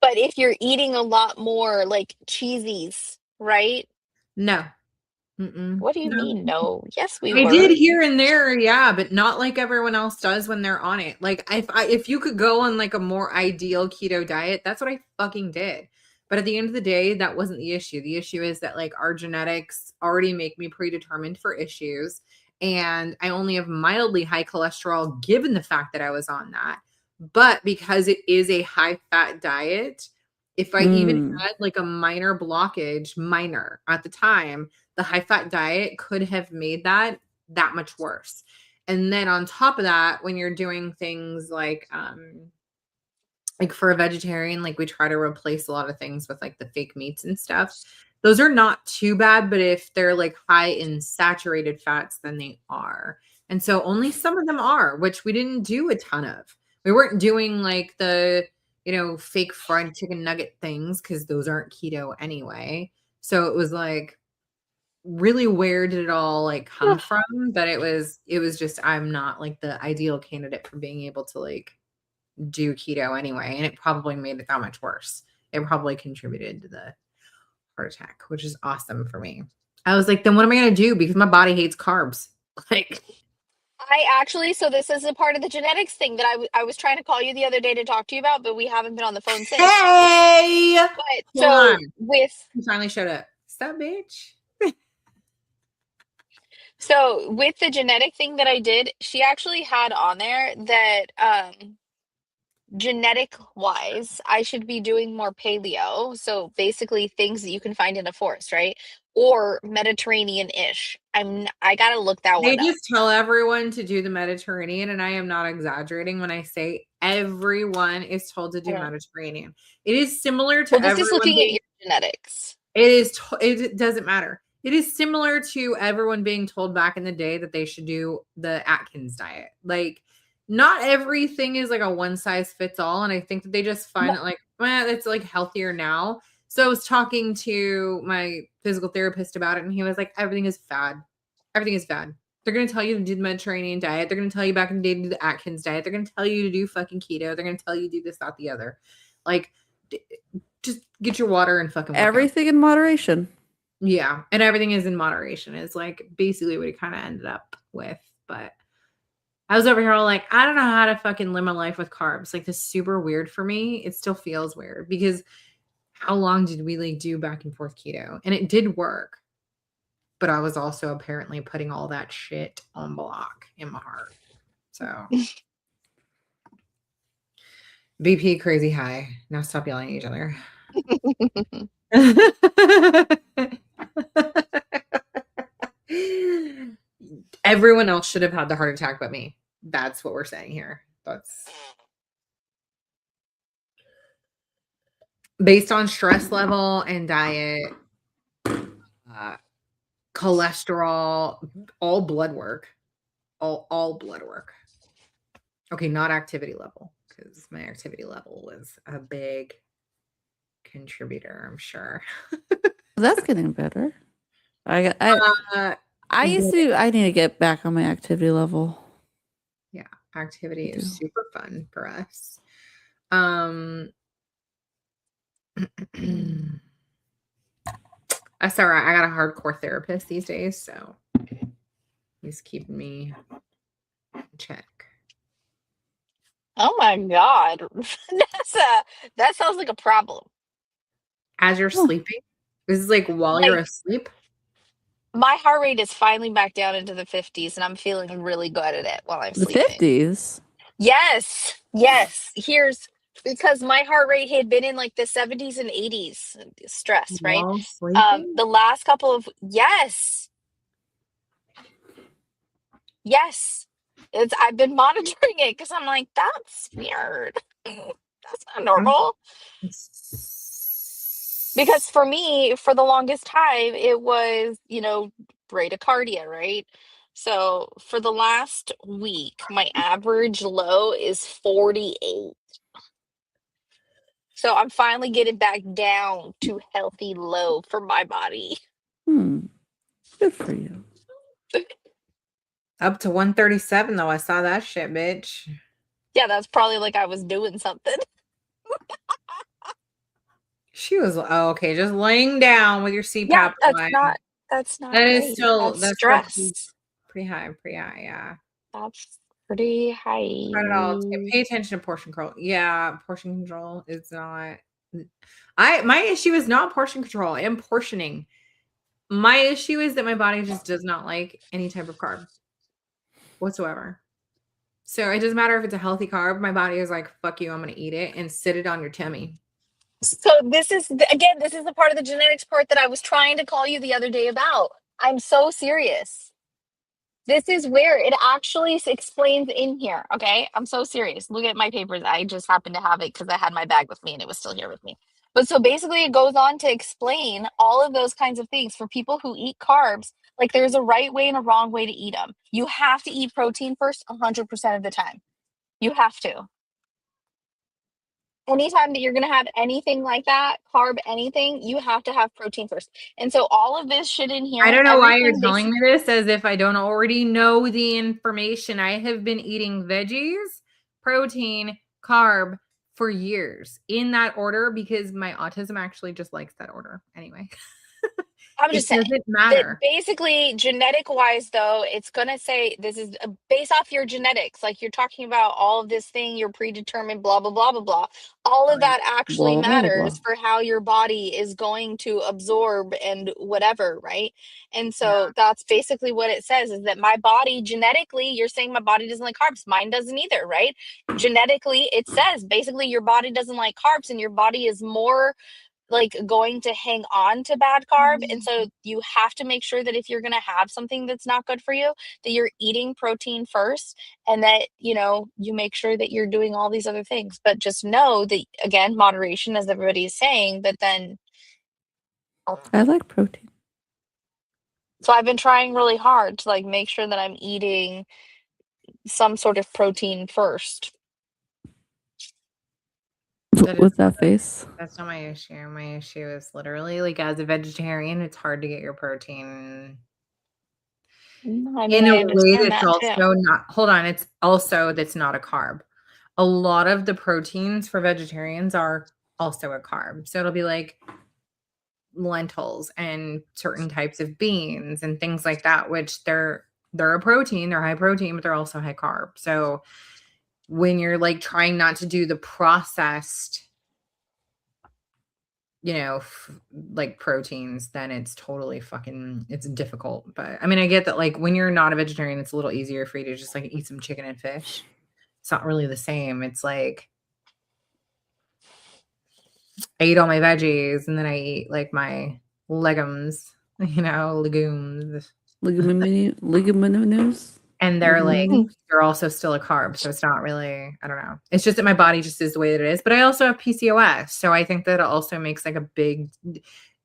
Speaker 3: but if you're eating a lot more like cheesies, right?
Speaker 1: No.
Speaker 3: What do you
Speaker 1: No.
Speaker 3: mean no? Yes, we
Speaker 1: I
Speaker 3: were.
Speaker 1: did here and there, yeah, but not like everyone else does when they're on it. Like if you could go on like a more ideal keto diet, that's what I fucking did. But at the end of the day, that wasn't the issue. The issue is that like our genetics already make me predetermined for issues, and I only have mildly high cholesterol given the fact that I was on that. But because it is a high fat diet, if I even had like a minor blockage, minor at the time, the high fat diet could have made that much worse. And then on top of that, when you're doing things like for a vegetarian, like we try to replace a lot of things with like the fake meats and stuff. Those are not too bad, but if they're like high in saturated fats, then they are. And so only some of them are, which we didn't do a ton of. We weren't doing like the, fake fried chicken nugget things because those aren't keto anyway. So it was like, really where did it all like come from? But it was just I'm not like the ideal candidate for being able to like do keto anyway, and it probably made it that much worse. It probably contributed to the heart attack, which is awesome for me. I was like, then what am I gonna do? Because my body hates carbs. Like
Speaker 3: So this is a part of the genetics thing that I was trying to call you the other day to talk to you about, but we haven't been on the phone since.
Speaker 1: Hey,
Speaker 3: But
Speaker 1: hold on.
Speaker 3: with
Speaker 1: You finally showed up. Stop, bitch.
Speaker 3: So with the genetic thing that I did, she actually had on there that genetic wise, I should be doing more paleo. So basically things that you can find in a forest, right? Or Mediterranean-ish. I gotta look that
Speaker 1: They
Speaker 3: one up.
Speaker 1: just tell everyone to do the Mediterranean, and I am not exaggerating when I say everyone is told to do Mediterranean. It is similar to
Speaker 3: Well, this is looking at your genetics.
Speaker 1: It doesn't matter. It is similar to everyone being told back in the day that they should do the Atkins diet. Like, not everything is like a one size fits all, and I think that they just find it like, it's like healthier now. So I was talking to my physical therapist about it, and he was like, everything is fad. Everything is fad. They're going to tell you to do the Mediterranean diet. They're going to tell you back in the day to do the Atkins diet. They're going to tell you to do fucking keto. They're going to tell you to do this, that, the other. Like, just get your water and fucking work
Speaker 2: everything in moderation.
Speaker 1: Yeah, and everything is in moderation is like basically what it kind of ended up with. But I was over here all like, I don't know how to fucking live my life with carbs. Like, this is super weird for me. It still feels weird because how long did we like do back and forth keto? And it did work. But I was also apparently putting all that shit on block in my heart. So BP crazy high. Now stop yelling at each other. Everyone else should have had the heart attack but me. That's what we're saying here. That's based on stress level and diet, cholesterol, all blood work. All blood work. Okay, not activity level, because my activity level was a big contributor, I'm sure.
Speaker 2: That's getting better. I need to get back on my activity level.
Speaker 1: Yeah, activity is super fun for us. That's all right. I got a hardcore therapist these days, so he's keeping me in check.
Speaker 3: Oh my God. That sounds like a problem.
Speaker 1: As you're sleeping? This is like while you're asleep?
Speaker 3: My heart rate is finally back down into the 50s, and I'm feeling really good at it while I'm sleeping.
Speaker 2: The 50s?
Speaker 3: Yes. Here's because my heart rate had been in like the 70s and 80s. Stress, right?
Speaker 1: While sleeping?
Speaker 3: The last couple of Yes. I've been monitoring it because I'm like, that's weird. That's not normal. Because for me, for the longest time, it was, bradycardia, right? So for the last week, my average low is 48. So I'm finally getting back down to healthy low for my body.
Speaker 2: Good for you.
Speaker 1: Up to 137 though. I saw that shit, bitch.
Speaker 3: Yeah, that's probably like I was doing something.
Speaker 1: She was okay, just laying down with your CPAP.
Speaker 3: Yeah, that's not
Speaker 1: that
Speaker 3: great.
Speaker 1: is still
Speaker 3: That's
Speaker 1: still
Speaker 3: stress.
Speaker 1: pretty high, yeah.
Speaker 3: That's pretty high.
Speaker 1: Not at all. Pay attention to portion control. Yeah, portion control is not. My issue is not portion control. I am portioning. My issue is that my body just does not like any type of carb whatsoever. So it doesn't matter if it's a healthy carb. My body is like, fuck you, I'm going to eat it and sit it on your tummy.
Speaker 3: So this is the part of the genetics part that I was trying to call you the other day about. I'm so serious. This is where it actually explains in here. Okay. I'm so serious. Look at my papers. I just happened to have it because I had my bag with me and it was still here with me. But so basically, it goes on to explain all of those kinds of things for people who eat carbs. Like there's a right way and a wrong way to eat them. You have to eat protein first 100% of the time. You have to. Anytime that you're going to have anything like that, carb, anything, you have to have protein first. And so all of this shit in here.
Speaker 1: I don't know why you're telling me this as if I don't already know the information. I have been eating veggies, protein, carb for years in that order because my autism actually just likes that order anyway.
Speaker 3: I'm just saying.
Speaker 1: It doesn't matter.
Speaker 3: Basically, genetic wise, though, it's going to say this is based off your genetics. Like you're talking about all of this thing, you're predetermined, blah, blah, blah, blah, blah. All of that actually matters for how your body is going to absorb and whatever, right? And so that's basically what it says is that my body genetically, you're saying my body doesn't like carbs. Mine doesn't either, right? Genetically, it says basically your body doesn't like carbs and your body is more like going to hang on to bad carb. And so you have to make sure that if you're going to have something that's not good for you, that you're eating protein first and that, you make sure that you're doing all these other things. But just know that, again, moderation, as everybody is saying, but then.
Speaker 2: I like protein.
Speaker 3: So I've been trying really hard to like make sure that I'm eating some sort of protein first.
Speaker 2: With that face.
Speaker 1: That's not my issue. My issue is literally like as a vegetarian, it's hard to get your protein in a way that's also not. Hold on, it's also that's not a carb. A lot of the proteins for vegetarians are also a carb. So it'll be like lentils and certain types of beans and things like that, which they're a protein, they're high protein, but they're also high carb. So when you're like trying not to do the processed, like proteins, then it's totally it's difficult. But I mean, I get that like when you're not a vegetarian, it's a little easier for you to just like eat some chicken and fish. It's not really the same. It's like I eat all my veggies and then I eat like my legumes.
Speaker 2: Leguminous.
Speaker 1: And they're like,
Speaker 2: Mhm.
Speaker 1: they're also still a carb. So it's not really, I don't know. It's just that my body just is the way that it is. But I also have PCOS. So I think that it also makes like a big,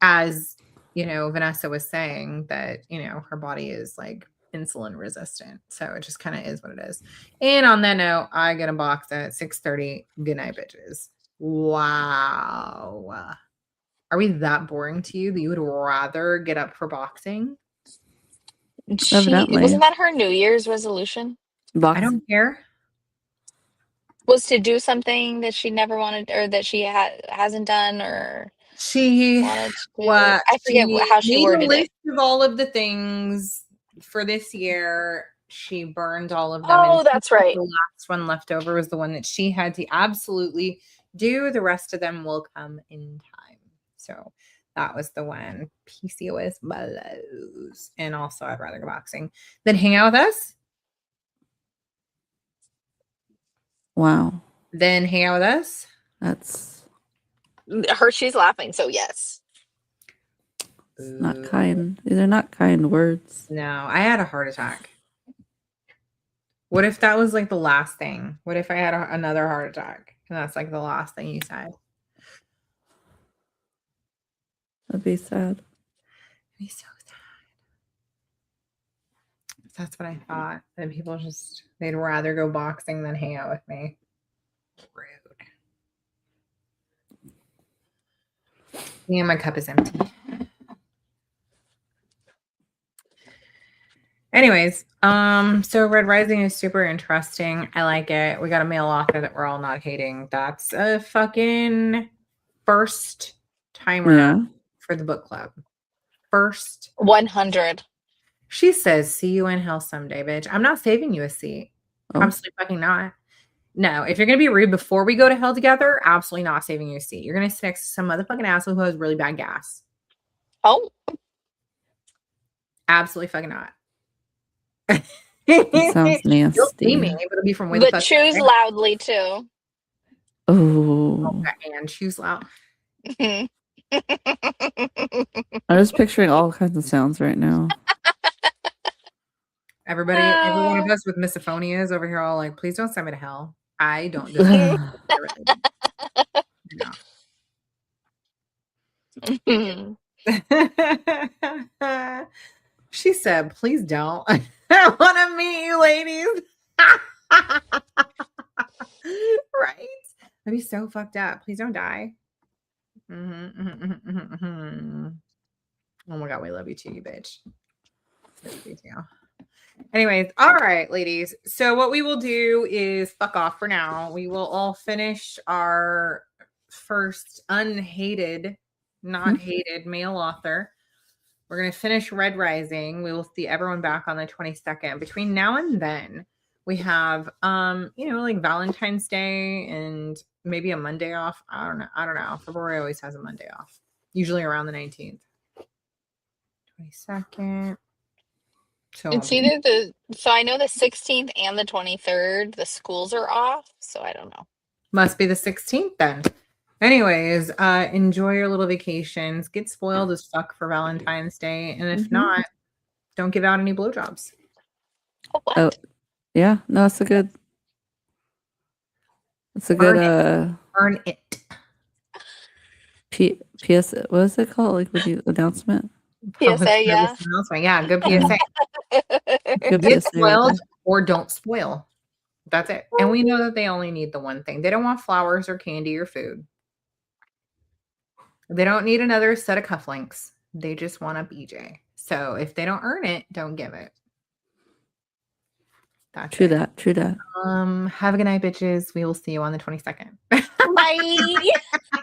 Speaker 1: as Vanessa was saying, that, her body is like insulin resistant. So it just kind of is what it is. And on that note, I get a box at 6:30. Good night, bitches. Wow. Are we that boring to you that you would rather get up for boxing?
Speaker 2: Evidently.
Speaker 3: Wasn't that her New Year's resolution?
Speaker 1: I
Speaker 2: Boxing.
Speaker 1: don't care.
Speaker 3: Was to do something that she never wanted, or that she hasn't done, or
Speaker 1: She
Speaker 3: wanted to do.
Speaker 1: what
Speaker 3: I forget
Speaker 1: she
Speaker 3: how she
Speaker 1: made a
Speaker 3: worded
Speaker 1: list
Speaker 3: it.
Speaker 1: of all of the things for this year. She burned all of them,
Speaker 3: Oh,
Speaker 1: and
Speaker 3: that's right.
Speaker 1: the last one left over was the one that she had to absolutely do. The rest of them will come in time. So that was the one. PCOS blows. And also, I'd rather go boxing than hang out with us.
Speaker 2: Wow.
Speaker 1: Then hang out with us.
Speaker 2: That's
Speaker 3: She's laughing, so yes.
Speaker 2: not kind. These are not kind words.
Speaker 1: No, I had a heart attack. What if that was like the last thing? What if I had another heart attack and that's like the last thing you said?
Speaker 2: That'd be sad.
Speaker 1: It'd be so sad. That's what I thought. That people they'd rather go boxing than hang out with me. Rude. Yeah, my cup is empty. Anyways, so Red Rising is super interesting. I like it. We got a male author that we're all not hating. That's a fucking first timer for the book club. First
Speaker 3: 100.
Speaker 1: She says, "See you in hell someday, bitch." I'm not saving you a seat.
Speaker 2: Oh.
Speaker 1: Absolutely fucking not. No, if you're gonna be rude before we go to hell together, absolutely not saving you a seat. You're gonna sit next to some motherfucking asshole who has really bad gas.
Speaker 3: Oh,
Speaker 1: Absolutely fucking not.
Speaker 2: It sounds
Speaker 1: You'll see
Speaker 2: nasty.
Speaker 1: me, but it'll be from way the
Speaker 3: but
Speaker 1: fuck
Speaker 3: choose
Speaker 1: away.
Speaker 3: loudly too.
Speaker 2: Oh.
Speaker 1: Okay, and choose loud.
Speaker 2: I'm just picturing all kinds of sounds right now.
Speaker 1: Everybody, every one of us with misophonias over here, all like, please don't send me to hell. I don't deserve it. She said, please don't. I want to meet you, ladies. Right? That'd be so fucked up. Please don't die. Oh my God, we love you too, you bitch. Love you too. Anyways, all right, ladies. So what we will do is fuck off for now. We will all finish our first unhated, not hated male author. We're going to finish Red Rising. We will see everyone back on the 22nd. Between now and then, we have, like Valentine's Day and maybe a Monday off. I don't know. February always has a Monday off, usually around the 19th. 22nd. So
Speaker 3: it's either so I know the 16th and the 23rd, the schools are off. So I don't know.
Speaker 1: Must be the 16th then. Anyways, enjoy your little vacations. Get spoiled as fuck for Valentine's Day. And if not, don't give out any blowjobs.
Speaker 3: Oh, what?
Speaker 2: Oh, yeah. No, it's a good. It's a good.
Speaker 1: Earn it.
Speaker 2: PS. What is it called? Like with the announcement.
Speaker 3: PSA, yeah.
Speaker 1: Yeah, good PSA.
Speaker 2: Good
Speaker 1: Get
Speaker 2: PSA.
Speaker 1: spoiled or don't spoil. That's it. And we know that they only need the one thing. They don't want flowers or candy or food. They don't need another set of cufflinks. They just want a BJ. So if they don't earn it, don't give it. That's
Speaker 2: True
Speaker 1: it.
Speaker 2: that. True that.
Speaker 1: Have a good night, bitches. We will see you on the 22nd.
Speaker 3: Bye.